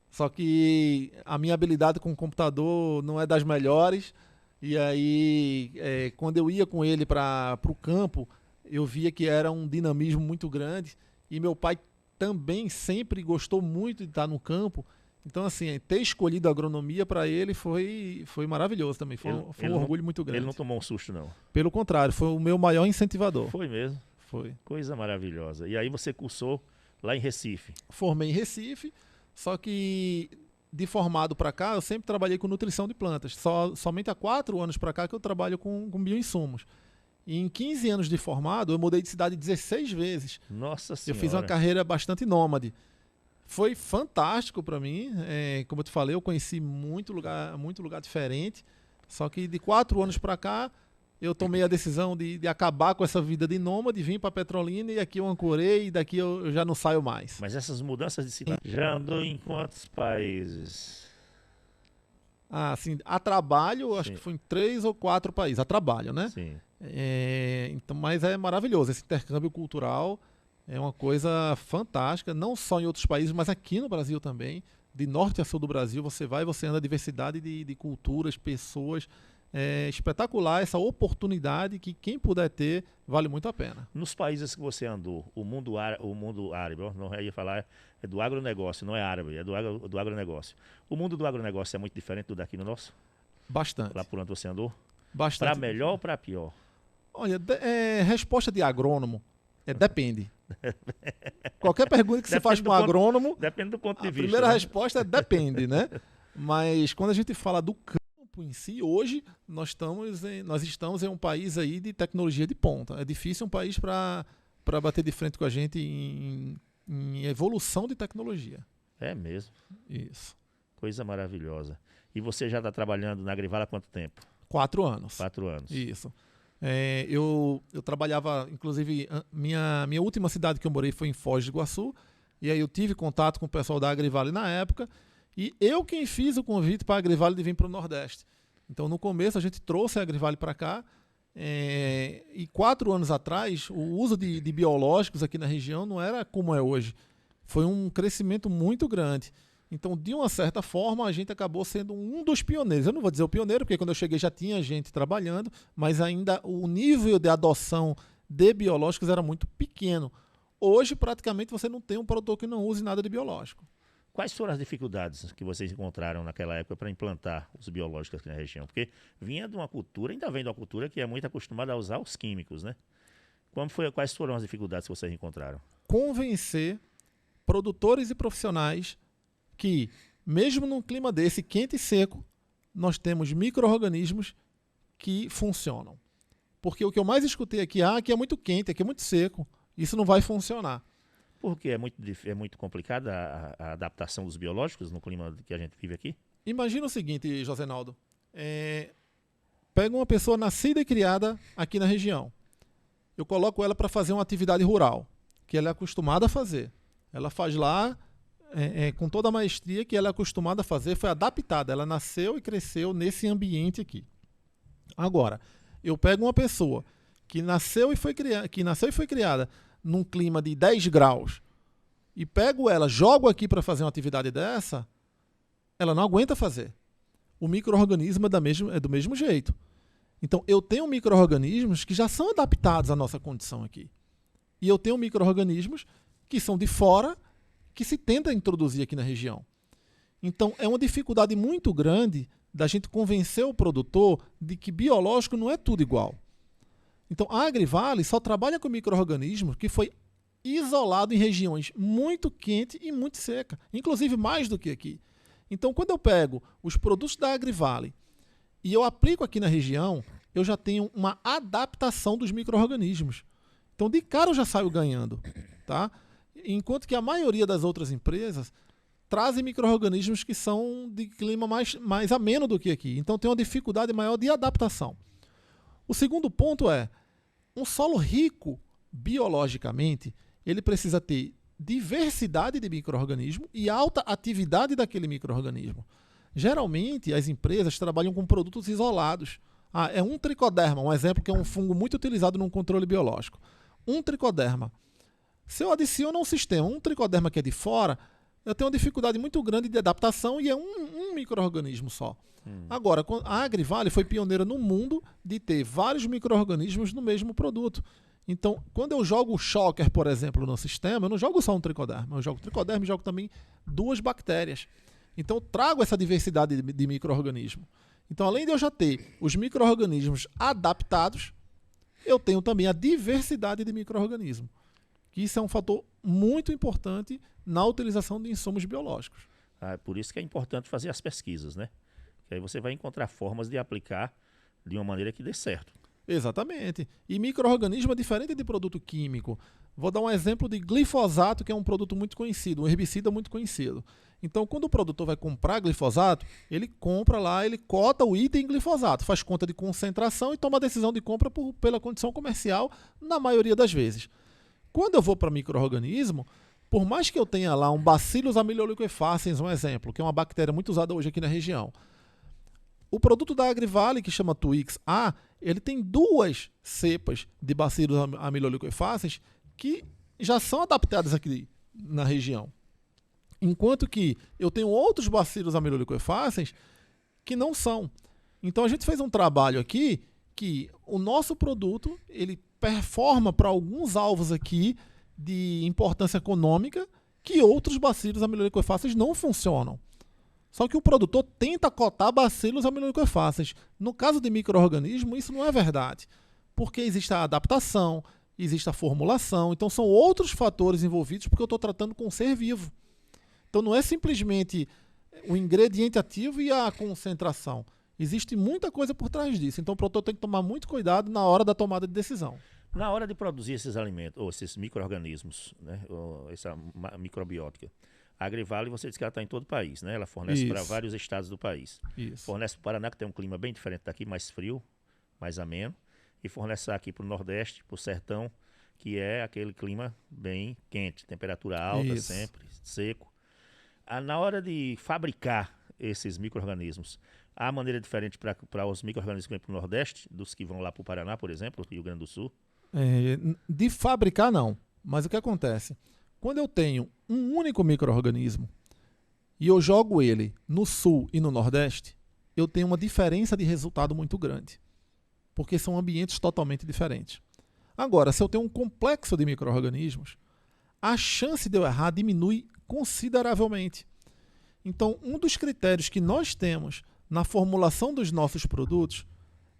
só que a minha habilidade com o computador não é das melhores, e aí quando eu ia com ele para o campo, eu via que era um dinamismo muito grande, e meu pai também sempre gostou muito de estar no campo. Então, assim, ter escolhido a agronomia para ele foi maravilhoso também. Foi um orgulho muito grande. Ele não tomou um susto, não? Pelo contrário, foi o meu maior incentivador. Foi mesmo? Foi. Coisa maravilhosa. E aí você cursou lá em Recife? Formei em Recife, só que de formado para cá, eu sempre trabalhei com nutrição de plantas. Somente há 4 anos para cá que eu trabalho com bioinsumos. E em 15 anos de formado, eu mudei de cidade 16 vezes. Nossa Senhora. Eu fiz uma carreira bastante nômade. Foi fantástico para mim, como eu te falei, eu conheci muito lugar diferente, só que de 4 anos para cá, eu tomei a decisão de acabar com essa vida de nômade, vim para Petrolina e aqui eu ancorei e daqui eu já não saio mais. Mas essas mudanças de cidade, já andou em quantos países? Assim, a trabalho, acho que foi em 3 ou 4 países, a trabalho, né? Sim. Então, mas é maravilhoso, esse intercâmbio cultural é uma coisa fantástica, não só em outros países, mas aqui no Brasil também. De norte a sul do Brasil, você anda a diversidade de culturas, pessoas. É espetacular essa oportunidade que quem puder ter, vale muito a pena. Nos países que você andou, o mundo árabe, não ia falar, é do agronegócio, não é árabe, é do agronegócio. O mundo do agronegócio é muito diferente do daqui no nosso? Bastante. Lá por onde você andou? Bastante. Para melhor ou para pior? Olha, resposta de agrônomo depende. Qualquer pergunta que você faz para um agrônomo, depende do ponto de vista. A primeira né? resposta é depende, né? Mas quando a gente fala do campo em si, hoje nós estamos em um país aí de tecnologia de ponta. É difícil um país para bater de frente com a gente em evolução de tecnologia. É mesmo. Isso. Coisa maravilhosa. E você já está trabalhando na Agrivala há quanto tempo? 4 anos. 4 anos. Isso. Eu trabalhava, inclusive, minha última cidade que eu morei foi em Foz do Iguaçu, e aí eu tive contato com o pessoal da Agrivale na época, e eu quem fiz o convite para a Agrivale de vir para o Nordeste. Então, no começo, a gente trouxe a Agrivale para cá, e 4 anos atrás, o uso de biológicos aqui na região não era como é hoje. Foi um crescimento muito grande. Então, de uma certa forma, a gente acabou sendo um dos pioneiros. Eu não vou dizer o pioneiro, porque quando eu cheguei já tinha gente trabalhando, mas ainda o nível de adoção de biológicos era muito pequeno. Hoje, praticamente, você não tem um produtor que não use nada de biológico. Quais foram as dificuldades que vocês encontraram naquela época para implantar os biológicos aqui na região? Porque vinha de uma cultura, ainda vem de uma cultura que é muito acostumada a usar os químicos, né? Quais foram as dificuldades que vocês encontraram? Convencer produtores e profissionais que, mesmo num clima desse quente e seco, nós temos micro-organismos que funcionam. Porque o que eu mais escutei aqui, aqui é muito quente, aqui é muito seco, isso não vai funcionar. Porque é muito complicada a adaptação dos biológicos no clima que a gente vive aqui? Imagina o seguinte, Josenaldo. Pega uma pessoa nascida e criada aqui na região. Eu coloco ela para fazer uma atividade rural, que ela é acostumada a fazer. Ela faz lá com toda a maestria que ela é acostumada a fazer, foi adaptada. Ela nasceu e cresceu nesse ambiente aqui. Agora, eu pego uma pessoa que nasceu e foi criada num clima de 10 graus e pego ela, jogo aqui para fazer uma atividade dessa, ela não aguenta fazer. O micro-organismo é do mesmo jeito. Então, eu tenho micro-organismos que já são adaptados à nossa condição aqui. E eu tenho micro-organismos que são de fora, que se tenta introduzir aqui na região. Então, é uma dificuldade muito grande da gente convencer o produtor de que biológico não é tudo igual. Então, a Agrivale só trabalha com micro-organismos que foi isolado em regiões muito quentes e muito secas, inclusive mais do que aqui. Então, quando eu pego os produtos da Agrivale e eu aplico aqui na região, eu já tenho uma adaptação dos micro-organismos. Então, de cara eu já saio ganhando, tá? enquanto que a maioria das outras empresas trazem micro-organismos que são de clima mais ameno do que aqui. Então tem uma dificuldade maior de adaptação. O segundo ponto é, um solo rico biologicamente, ele precisa ter diversidade de micro-organismo e alta atividade daquele micro-organismo. Geralmente, as empresas trabalham com produtos isolados. É um tricoderma, um exemplo que é um fungo muito utilizado num controle biológico. Um tricoderma. Se eu adiciono a um sistema um tricoderma que é de fora, eu tenho uma dificuldade muito grande de adaptação e é um micro-organismo só. Agora, a Agrivale foi pioneira no mundo de ter vários micro-organismos no mesmo produto. Então, quando eu jogo o Shocker, por exemplo, no sistema, eu não jogo só um tricoderma. Eu jogo tricoderma e jogo também 2 bactérias. Então, eu trago essa diversidade de micro-organismo. Então, além de eu já ter os micro-organismos adaptados, eu tenho também a diversidade de micro-organismo. Que isso é um fator muito importante na utilização de insumos biológicos. Por isso que é importante fazer as pesquisas, né? Que aí você vai encontrar formas de aplicar de uma maneira que dê certo. Exatamente. E micro-organismo é diferente de produto químico. Vou dar um exemplo de glifosato, que é um produto muito conhecido, um herbicida muito conhecido. Então, quando o produtor vai comprar glifosato, ele compra lá, ele cota o item glifosato, faz conta de concentração e toma a decisão de compra pela condição comercial, na maioria das vezes. Quando eu vou para micro-organismo, por mais que eu tenha lá um Bacillus amelia-liquefaciens, um exemplo, que é uma bactéria muito usada hoje aqui na região, o produto da Agrivale, que chama Twix A, ele tem 2 cepas de Bacillus amelia-liquefaciens que já são adaptadas aqui na região. Enquanto que eu tenho outros Bacillus amelia-liquefaciens que não são. Então a gente fez um trabalho aqui que o nosso produto ele performa para alguns alvos aqui de importância econômica que outros Bacillus amelia-liquefaciens não funcionam. Só que o produtor tenta cotar Bacillus amelia-liquefaciens. No caso de micro-organismo, isso não é verdade. Porque existe a adaptação, existe a formulação. Então são outros fatores envolvidos porque eu estou tratando com um ser vivo. Então não é simplesmente o ingrediente ativo e a concentração. Existe muita coisa por trás disso. Então o produtor tem que tomar muito cuidado na hora da tomada de decisão. Na hora de produzir esses alimentos, ou esses micro-organismos, né, ou essa microbiótica, a Agrivale, você disse que ela está em todo o país, né? Ela fornece para vários estados do país. Isso. Fornece para o Paraná, que tem um clima bem diferente daqui, mais frio, mais ameno. E fornece aqui para o Nordeste, para o Sertão, que é aquele clima bem quente, temperatura alta sempre, seco. Na hora de fabricar esses micro-organismos, há maneira diferente para os micro-organismos que vêm para o Nordeste, dos que vão lá para o Paraná, por exemplo, Rio Grande do Sul? De fabricar, não. Mas o que acontece? Quando eu tenho um único micro-organismo e eu jogo ele no Sul e no Nordeste, eu tenho uma diferença de resultado muito grande. Porque são ambientes totalmente diferentes. Agora, se eu tenho um complexo de micro-organismos, a chance de eu errar diminui consideravelmente. Então, um dos critérios que nós temos na formulação dos nossos produtos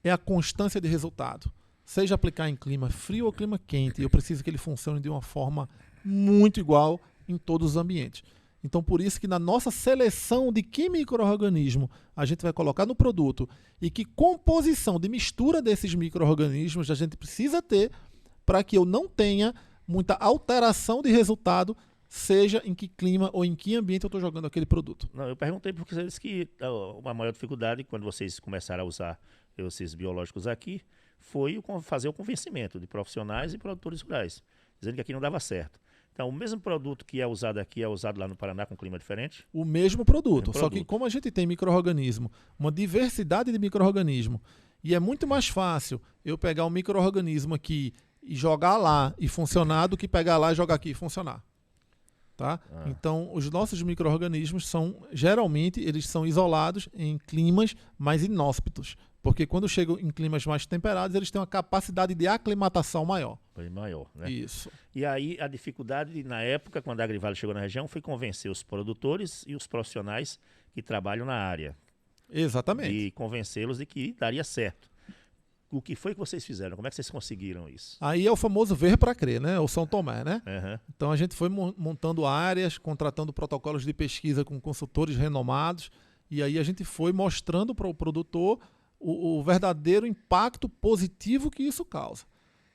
é a constância de resultado. Seja aplicar em clima frio ou clima quente, eu preciso que ele funcione de uma forma muito igual em todos os ambientes. Então, por isso que na nossa seleção de que micro-organismo a gente vai colocar no produto e que composição de mistura desses micro-organismos a gente precisa ter para que eu não tenha muita alteração de resultado, seja em que clima ou em que ambiente eu estou jogando aquele produto. Não, eu perguntei porque você disse que a maior dificuldade quando vocês começaram a usar esses biológicos aqui foi fazer o convencimento de profissionais e produtores rurais, dizendo que aqui não dava certo. Então, o mesmo produto que é usado aqui é usado lá no Paraná com clima diferente? O mesmo produto, só que como a gente tem micro-organismo, uma diversidade de micro-organismo, e é muito mais fácil eu pegar um micro-organismo aqui e jogar lá e funcionar do que pegar lá e jogar aqui e funcionar. Tá? Então, os nossos micro-organismos geralmente, eles são isolados em climas mais inóspitos. Porque quando chegam em climas mais temperados, eles têm uma capacidade de aclimatação maior. Bem maior, né? Isso. E aí, a dificuldade, na época, quando a Agrivale chegou na região, foi convencer os produtores e os profissionais que trabalham na área. Exatamente. E convencê-los de que daria certo. O que foi que vocês fizeram? Como é que vocês conseguiram isso? Aí é o famoso ver para crer, né? O São Tomé, né? Uhum. Então a gente foi montando áreas, contratando protocolos de pesquisa com consultores renomados, e aí a gente foi mostrando para o produtor o verdadeiro impacto positivo que isso causa.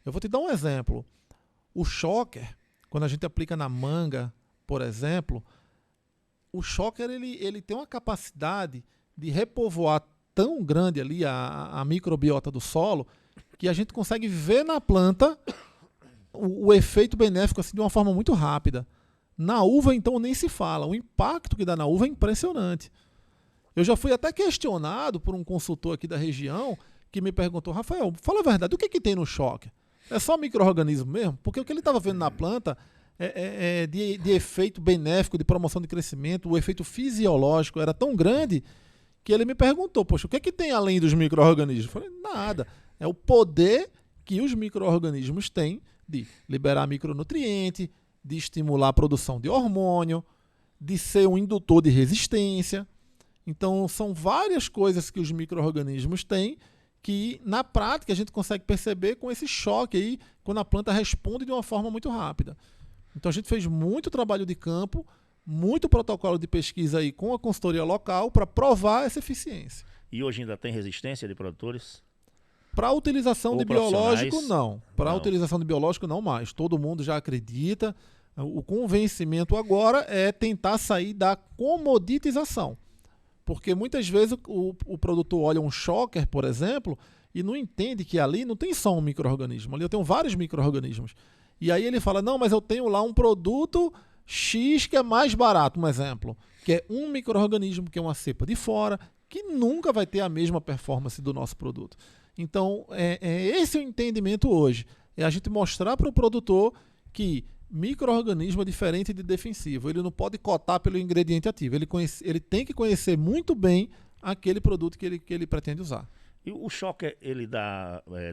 Eu vou te dar um exemplo. O Shocker, quando a gente aplica na manga, por exemplo, o shocker ele tem uma capacidade de repovoar tão grande ali a microbiota do solo que a gente consegue ver na planta o efeito benéfico assim, de uma forma muito rápida. Na uva, então, nem se fala. O impacto que dá na uva é impressionante. Eu já fui até questionado por um consultor aqui da região que me perguntou: Rafael, fala a verdade, o que tem no shocker? É só micro-organismo mesmo? Porque o que ele estava vendo na planta de efeito benéfico, de promoção de crescimento, o efeito fisiológico era tão grande que ele me perguntou: poxa, o que tem além dos micro-organismos? Eu falei: nada. É o poder que os micro-organismos têm de liberar micronutriente, de estimular a produção de hormônio, de ser um indutor de resistência. Então, são várias coisas que os micro-organismos têm que, na prática, a gente consegue perceber com esse choque aí, quando a planta responde de uma forma muito rápida. Então, a gente fez muito trabalho de campo, muito protocolo de pesquisa aí com a consultoria local para provar essa eficiência. E hoje ainda tem resistência de produtores? Para a utilização Ou de biológico, profissionais? não. Para a Não. utilização de biológico, não mais. Todo mundo já acredita. O convencimento agora é tentar sair da comoditização. Porque muitas vezes o produtor olha um shocker, por exemplo, e não entende que ali não tem só um micro-organismo. Ali eu tenho vários micro-organismos. E aí ele fala: não, mas eu tenho lá um produto X que é mais barato, um exemplo, que é um micro-organismo, que é uma cepa de fora, que nunca vai ter a mesma performance do nosso produto. Então, esse é o entendimento hoje. É a gente mostrar para o produtor que micro-organismo é diferente de defensivo. Ele não pode cotar pelo ingrediente ativo. Ele tem que conhecer muito bem aquele produto que ele pretende usar. E o shocker, ele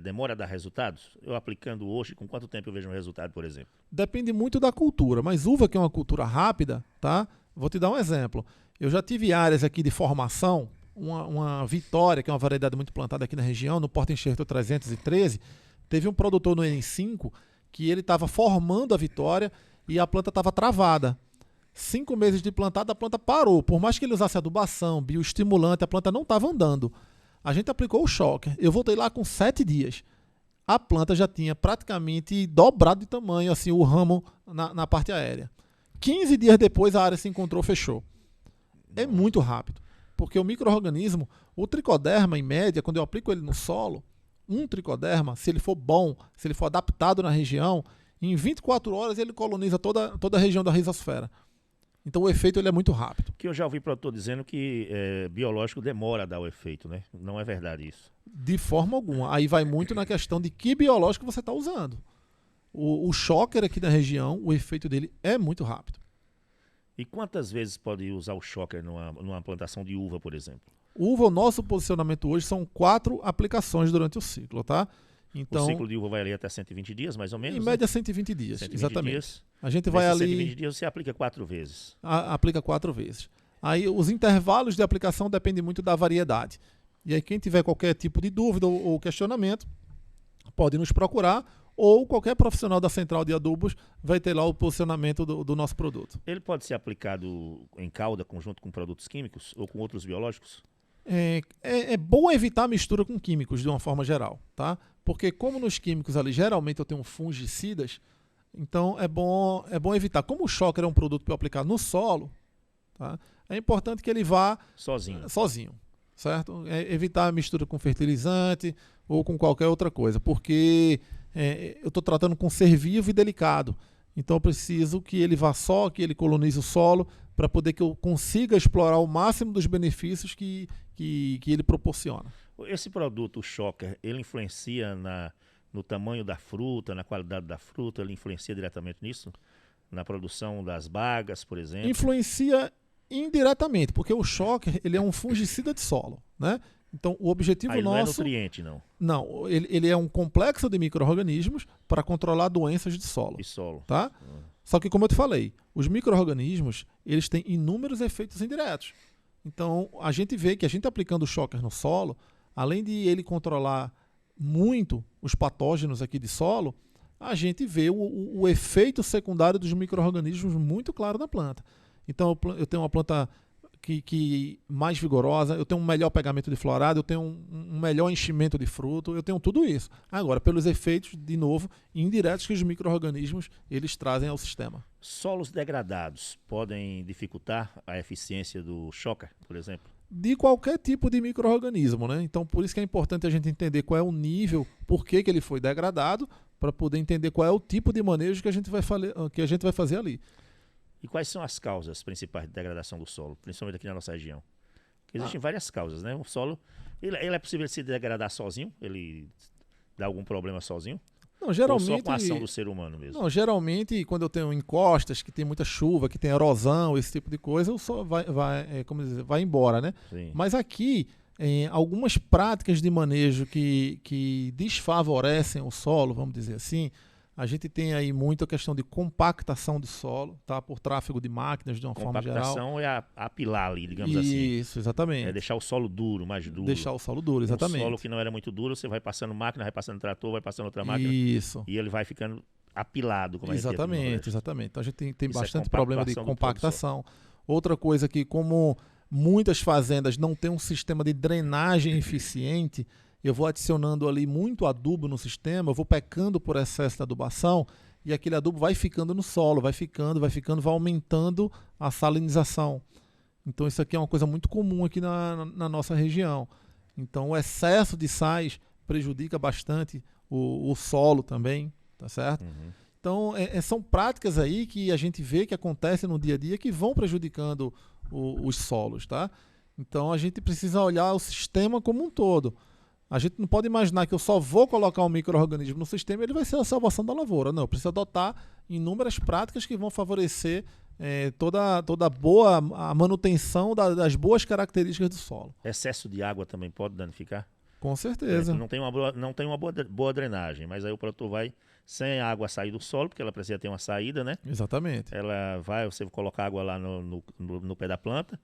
demora a dar resultados? Eu aplicando hoje, com quanto tempo eu vejo um resultado, por exemplo? Depende muito da cultura, mas uva, que é uma cultura rápida, tá? Vou te dar um exemplo. Eu já tive áreas aqui de formação, uma Vitória, que é uma variedade muito plantada aqui na região, no Porta-Enxerto 313, teve um produtor no N5 que ele estava formando a Vitória e a planta estava travada. 5 meses de plantada, a planta parou. Por mais que ele usasse adubação, bioestimulante, a planta não estava andando. A gente aplicou o shocker. Eu voltei lá com 7 dias. A planta já tinha praticamente dobrado de tamanho, assim, o ramo na parte aérea. 15 dias depois, a área se encontrou, fechou. É muito rápido. Porque o micro-organismo, o tricoderma, em média, quando eu aplico ele no solo, um tricoderma, se ele for bom, se ele for adaptado na região, em 24 horas ele coloniza toda a região da rizosfera. Então o efeito ele é muito rápido. Que eu já ouvi produtor dizendo que biológico demora a dar o efeito, né? Não é verdade isso? De forma alguma. Aí vai muito na questão de que biológico você está usando. O shocker aqui na região, o efeito dele é muito rápido. E quantas vezes pode usar o shocker numa plantação de uva, por exemplo? Uva, o nosso posicionamento hoje são 4 aplicações durante o ciclo, tá? Então, o ciclo de uva vai ali até 120 dias, mais ou menos? em média 120 dias, 120 exatamente. dias. A gente vai Nesses ali... 120 dias você aplica 4 vezes. Aplica 4 vezes. Aí os intervalos de aplicação dependem muito da variedade. E aí quem tiver qualquer tipo de dúvida ou questionamento, pode nos procurar, ou qualquer profissional da Central de Adubos vai ter lá o posicionamento do nosso produto. Ele pode ser aplicado em cauda, conjunto com produtos químicos ou com outros biológicos? É bom evitar a mistura com químicos de uma forma geral, tá? Porque como nos químicos ali geralmente eu tenho fungicidas, então é bom evitar. Como o shocker é um produto para eu aplicar no solo, tá? É importante que ele vá sozinho, certo? Evitar a mistura com fertilizante ou com qualquer outra coisa, porque eu estou tratando com ser vivo e delicado. Então eu preciso que ele vá só, que ele colonize o solo, para poder que eu consiga explorar o máximo dos benefícios que ele proporciona. Esse produto, o shocker, ele influencia no tamanho da fruta, na qualidade da fruta, ele influencia diretamente nisso? Na produção das bagas, por exemplo? Influencia indiretamente, porque o shocker ele é um fungicida de solo, né? Então o objetivo ele nosso... não é nutriente, não? Não, ele é um complexo de micro-organismos para controlar doenças de solo. De solo. Tá? Só que, como eu te falei, os micro-organismos eles têm inúmeros efeitos indiretos. Então, a gente vê que a gente aplicando o shocker no solo, além de ele controlar muito os patógenos aqui de solo, a gente vê o efeito secundário dos micro-organismos muito claro na planta. Então, eu tenho uma planta mais vigorosa, eu tenho um melhor pegamento de florada, eu tenho um melhor enchimento de fruto, eu tenho tudo isso. Agora, pelos efeitos, de novo, indiretos que os micro-organismos eles trazem ao sistema. Solos degradados podem dificultar a eficiência do shocker, por exemplo? De qualquer tipo de micro-organismo, né? Então, por isso que é importante a gente entender qual é o nível, por que ele foi degradado, para poder entender qual é o tipo de manejo que a gente vai fazer ali. E quais são as causas principais de degradação do solo, principalmente aqui na nossa região? Porque existem várias causas, né? O solo, ele é possível se degradar sozinho? Ele dá algum problema sozinho? Não, geralmente, ou só com a ação do ser humano mesmo? Não, geralmente, quando eu tenho encostas, que tem muita chuva, que tem erosão, esse tipo de coisa, o solo vai embora, né? Sim. Mas aqui, algumas práticas de manejo que desfavorecem o solo, vamos dizer assim, a gente tem aí muito a questão de compactação de solo, tá? Por tráfego de máquinas, de uma forma geral. Compactação é apilar ali, digamos assim. Isso, exatamente. É deixar o solo duro, mais duro. Deixar o solo duro, exatamente. Um solo que não era muito duro, você vai passando máquina, vai passando trator, vai passando outra máquina. Isso. E ele vai ficando apilado, como Exatamente. Então a gente tem Isso bastante é problema de compactação. Outra coisa que, como muitas fazendas não têm um sistema de drenagem eficiente, eu vou adicionando ali muito adubo no sistema, eu vou pecando por excesso de adubação e aquele adubo vai ficando no solo, vai aumentando a salinização. Então isso aqui é uma coisa muito comum aqui na nossa região. Então o excesso de sais prejudica bastante o solo também, tá certo? Uhum. Então são práticas aí que a gente vê que acontecem no dia a dia que vão prejudicando os solos, tá? Então a gente precisa olhar o sistema como um todo. A gente não pode imaginar que eu só vou colocar um micro-organismo no sistema e ele vai ser a salvação da lavoura. Não, eu preciso adotar inúmeras práticas que vão favorecer toda boa a manutenção das boas características do solo. Excesso de água também pode danificar? Com certeza. Não tem uma boa drenagem, mas aí o produtor vai sem a água sair do solo, porque ela precisa ter uma saída, né? Exatamente. Você coloca água lá no pé da planta,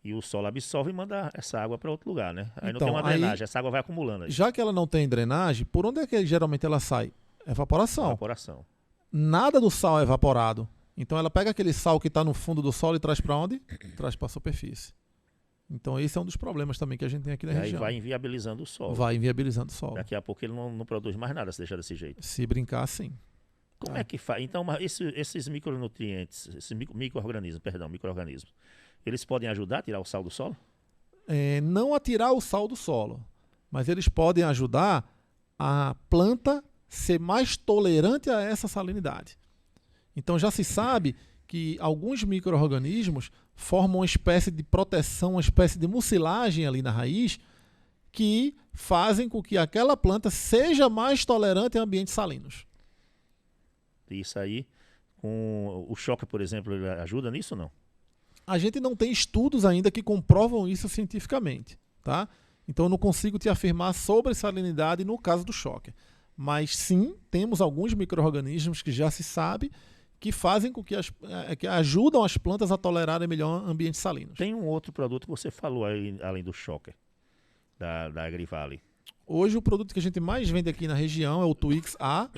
e o solo absorve e manda essa água para outro lugar, né? Aí não tem uma drenagem, essa água vai acumulando aí. Já que ela não tem drenagem, por onde é que geralmente ela sai? Evaporação. Evaporação. Nada do sal é evaporado. Então ela pega aquele sal que está no fundo do solo e traz para onde? Traz para a superfície. Então esse é um dos problemas também que a gente tem aqui na região. Aí vai inviabilizando o solo. Vai inviabilizando o solo. Daqui a pouco ele não produz mais nada se deixar desse jeito. Se brincar, sim. Como é que faz? Então, esses micronutrientes, esses micro-organismos, eles podem ajudar a tirar o sal do solo? Não a tirar o sal do solo, mas eles podem ajudar a planta ser mais tolerante a essa salinidade. Então já se sabe que alguns micro-organismos formam uma espécie de proteção, uma espécie de mucilagem ali na raiz que fazem com que aquela planta seja mais tolerante a ambientes salinos. Isso aí, com o choque, por exemplo, ele ajuda nisso ou não? A gente não tem estudos ainda que comprovam isso cientificamente, tá? Então eu não consigo te afirmar sobre salinidade no caso do choque. Mas sim, temos alguns micro-organismos que já se sabe que fazem com que ajudam as plantas a tolerarem melhor ambientes salinos. Tem um outro produto que você falou aí, além do choque, da Agrivale. Hoje o produto que a gente mais vende aqui na região é o Twix A,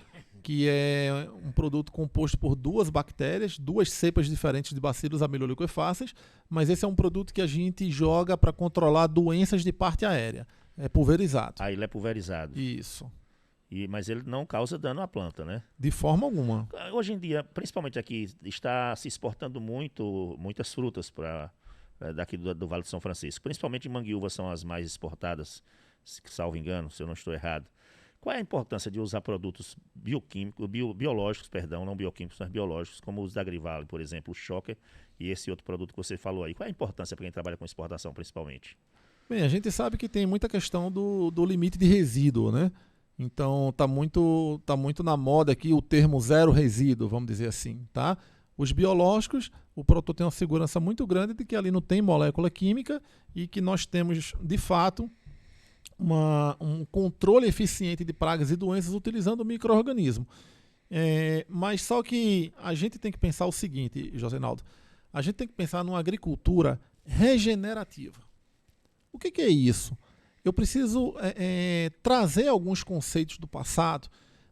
que é um produto composto por duas bactérias, duas cepas diferentes de Bacillus amelolequefáceis, mas esse é um produto que a gente joga para controlar doenças de parte aérea. É pulverizado. Ah, ele é pulverizado. Isso. Mas ele não causa dano à planta, né? De forma alguma. Hoje em dia, principalmente aqui, está se exportando muitas frutas daqui do Vale do São Francisco. Principalmente manguiúvas são as mais exportadas, salvo engano, se eu não estou errado. Qual é a importância de usar produtos biológicos, não bioquímicos, mas biológicos, como os da Agrivale, por exemplo, o Shocker e esse outro produto que você falou aí? Qual é a importância para quem trabalha com exportação, principalmente? Bem, a gente sabe que tem muita questão do limite de resíduo, né? Então tá muito na moda aqui o termo zero resíduo, vamos dizer assim, tá? Os biológicos, o produtor tem uma segurança muito grande de que ali não tem molécula química e que nós temos, de fato, um controle eficiente de pragas e doenças utilizando o micro-organismo. Mas só que a gente tem que pensar o seguinte, Josenaldo, a gente tem que pensar numa agricultura regenerativa. O que é isso? Eu preciso trazer alguns conceitos do passado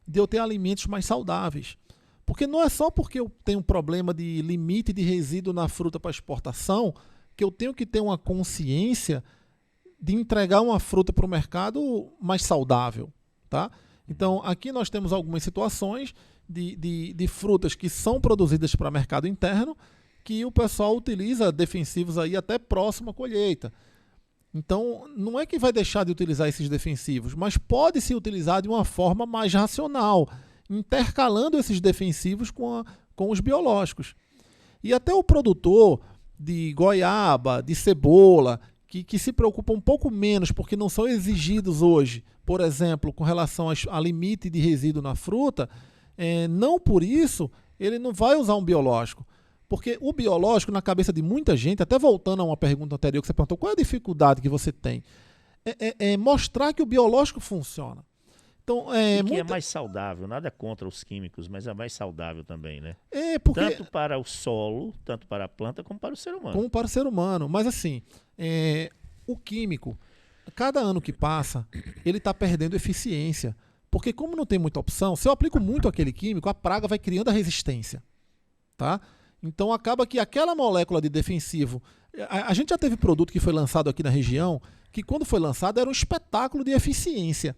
de eu ter alimentos mais saudáveis. Porque não é só porque eu tenho um problema de limite de resíduo na fruta para exportação que eu tenho que ter uma consciência de entregar uma fruta para o mercado mais saudável, tá? Então, aqui nós temos algumas situações de frutas que são produzidas para mercado interno, que o pessoal utiliza defensivos aí até próximo à colheita. Então, não é que vai deixar de utilizar esses defensivos, mas pode se utilizar de uma forma mais racional, intercalando esses defensivos com os biológicos. E até o produtor de goiaba, de cebola, que se preocupa um pouco menos, porque não são exigidos hoje, por exemplo, com relação a limite de resíduo na fruta, não por isso ele não vai usar um biológico. Porque o biológico, na cabeça de muita gente, até voltando a uma pergunta anterior que você perguntou, qual é a dificuldade que você tem? É mostrar que o biológico funciona. Então, é mais saudável, nada contra os químicos, mas é mais saudável também, né? Porque... Tanto para o solo, tanto para a planta, como para o ser humano. Como para o ser humano. Mas assim, o químico, cada ano que passa, ele está perdendo eficiência. Porque como não tem muita opção, se eu aplico muito aquele químico, a praga vai criando a resistência. Tá? Então acaba que aquela molécula de defensivo... A gente já teve produto que foi lançado aqui na região, que quando foi lançado era um espetáculo de eficiência.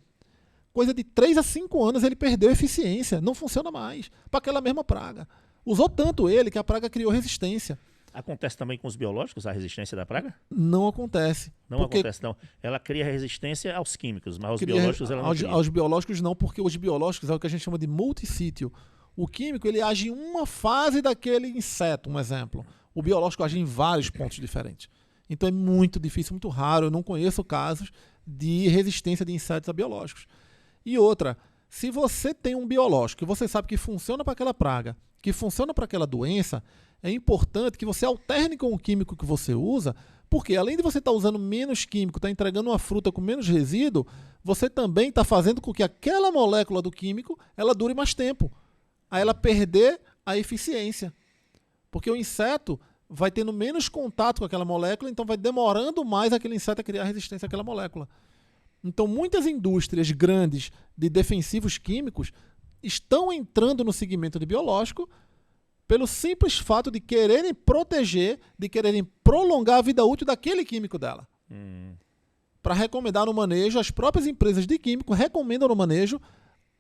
Coisa de 3 a 5 anos ele perdeu eficiência, não funciona mais, para aquela mesma praga. Usou tanto ele que a praga criou resistência. Acontece também com os biológicos, a resistência da praga? Não acontece. Não acontece, não. Ela cria resistência aos químicos, mas aos biológicos ela não cria. Aos biológicos não, porque os biológicos é o que a gente chama de multissítio. O químico ele age em uma fase daquele inseto, um exemplo. O biológico age em vários pontos diferentes. Então é muito difícil, muito raro. Eu não conheço casos de resistência de insetos a biológicos. E outra, se você tem um biológico que você sabe que funciona para aquela praga, que funciona para aquela doença, é importante que você alterne com o químico que você usa, porque além de você estar usando menos químico, estar entregando uma fruta com menos resíduo, você também está fazendo com que aquela molécula do químico ela dure mais tempo, a ela perder a eficiência. Porque o inseto vai tendo menos contato com aquela molécula, então vai demorando mais aquele inseto a criar resistência àquela molécula. Então, muitas indústrias grandes de defensivos químicos estão entrando no segmento de biológico pelo simples fato de quererem proteger, de quererem prolongar a vida útil daquele químico dela. Para recomendar no manejo, as próprias empresas de químico recomendam no manejo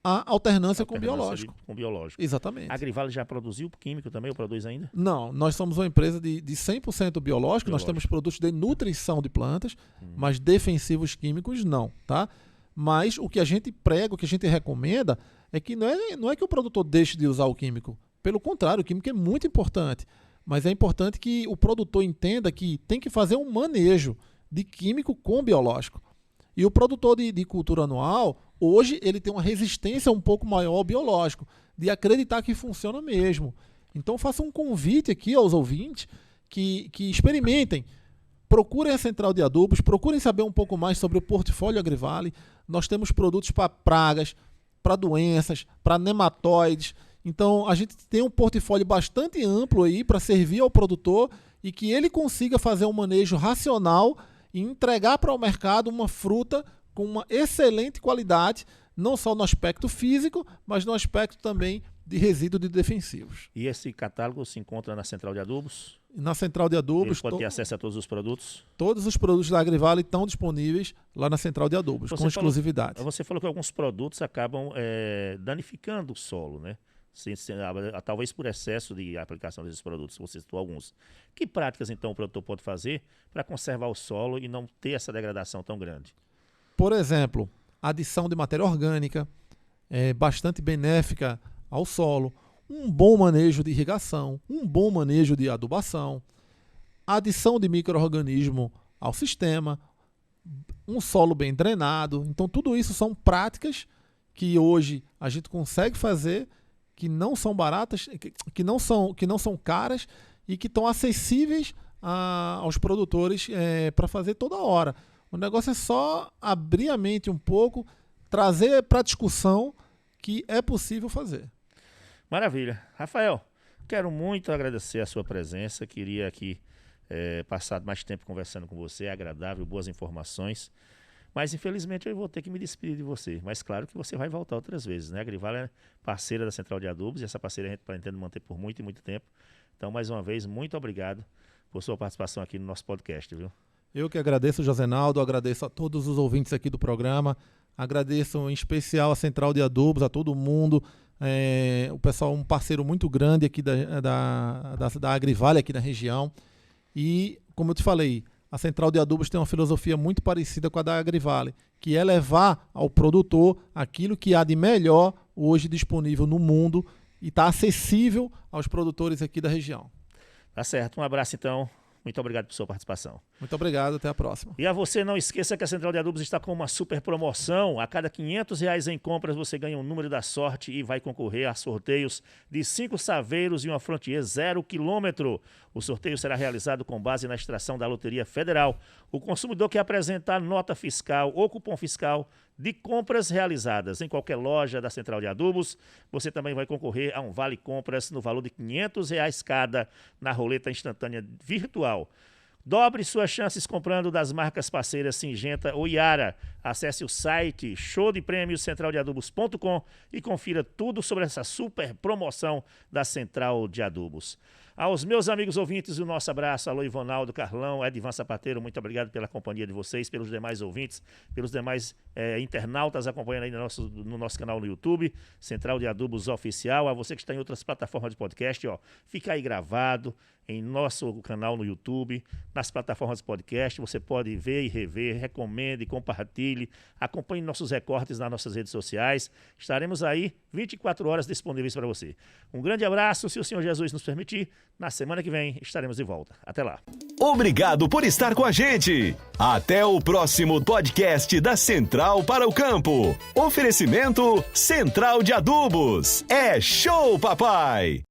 a alternância com biológico. Com biológico. Exatamente. A Agrivale já produziu químico também ou produz ainda? Não, nós somos uma empresa de 100% biológico, nós temos produtos de nutrição de plantas, mas defensivos químicos não, tá? Mas o que a gente prega, o que a gente recomenda é que não é que o produtor deixe de usar o químico. Pelo contrário, o químico é muito importante, mas é importante que o produtor entenda que tem que fazer um manejo de químico com biológico. E o produtor de cultura anual, hoje, ele tem uma resistência um pouco maior ao biológico, de acreditar que funciona mesmo. Então, faço um convite aqui aos ouvintes que experimentem. Procurem a Central de Adubos, procurem saber um pouco mais sobre o portfólio Agrivale. Nós temos produtos para pragas, para doenças, para nematóides. Então, a gente tem um portfólio bastante amplo aí para servir ao produtor e que ele consiga fazer um manejo racional e entregar para o mercado uma fruta com uma excelente qualidade, não só no aspecto físico, mas no aspecto também de resíduo de defensivos. E esse catálogo se encontra na Central de Adubos? Na Central de Adubos... Eles podem ter acesso a todos os produtos? Todos os produtos da Agrivale estão disponíveis lá na Central de Adubos, com exclusividade. Você falou que alguns produtos acabam danificando o solo, né? Talvez por excesso de aplicação desses produtos, você citou alguns. Que práticas, então, o produtor pode fazer para conservar o solo e não ter essa degradação tão grande? Por exemplo, adição de matéria orgânica, bastante benéfica ao solo, um bom manejo de irrigação, um bom manejo de adubação, adição de micro-organismo ao sistema, um solo bem drenado. Então, tudo isso são práticas que hoje a gente consegue fazer, que não são baratas, que não são caras e que estão acessíveis aos produtores para fazer toda hora. O negócio é só abrir a mente um pouco, trazer para discussão que é possível fazer. Maravilha. Rafael, quero muito agradecer a sua presença. Queria aqui passar mais tempo conversando com você. É agradável, boas informações. Mas, infelizmente, eu vou ter que me despedir de você. Mas, claro que você vai voltar outras vezes, né? A Agrivale é parceira da Central de Adubos e essa parceria a gente pretende manter por muito e muito tempo. Então, mais uma vez, muito obrigado por sua participação aqui no nosso podcast, viu? Eu que agradeço, Josenaldo, agradeço a todos os ouvintes aqui do programa, agradeço em especial a Central de Adubos, a todo mundo, o pessoal, um parceiro muito grande aqui da Agrivale aqui na região. E, como eu te falei, a Central de Adubos tem uma filosofia muito parecida com a da Agrivale, que é levar ao produtor aquilo que há de melhor hoje disponível no mundo e está acessível aos produtores aqui da região. Tá certo, um abraço então. Muito obrigado por sua participação. Muito obrigado, até a próxima. E a você, não esqueça que a Central de Adubos está com uma super promoção. A cada R$500 em compras, você ganha um número da sorte e vai concorrer a sorteios de 5 saveiros e uma Frontier 0 km. O sorteio será realizado com base na extração da Loteria Federal. O consumidor que apresentar nota fiscal ou cupom fiscal de compras realizadas em qualquer loja da Central de Adubos, você também vai concorrer a um vale compras no valor de R$500 cada na roleta instantânea virtual. Dobre suas chances comprando das marcas parceiras Singenta ou Iara. Acesse o site showdepremiocentraldeadubos.com e confira tudo sobre essa super promoção da Central de Adubos. Aos meus amigos ouvintes, o nosso abraço. Alô, Ivonaldo, Carlão, Edvan Sapateiro, muito obrigado pela companhia de vocês, pelos demais ouvintes, pelos demais internautas acompanhando aí no nosso canal no YouTube, Central de Adubos Oficial. A você que está em outras plataformas de podcast, fica aí gravado em nosso canal no YouTube, nas plataformas de podcast, você pode ver e rever, recomende, compartilhe, acompanhe nossos recortes nas nossas redes sociais. Estaremos aí 24 horas disponíveis para você. Um grande abraço, se o Senhor Jesus nos permitir. Na semana que vem estaremos de volta. Até lá. Obrigado por estar com a gente. Até o próximo podcast da Central para o Campo. Oferecimento Central de Adubos. É show, papai!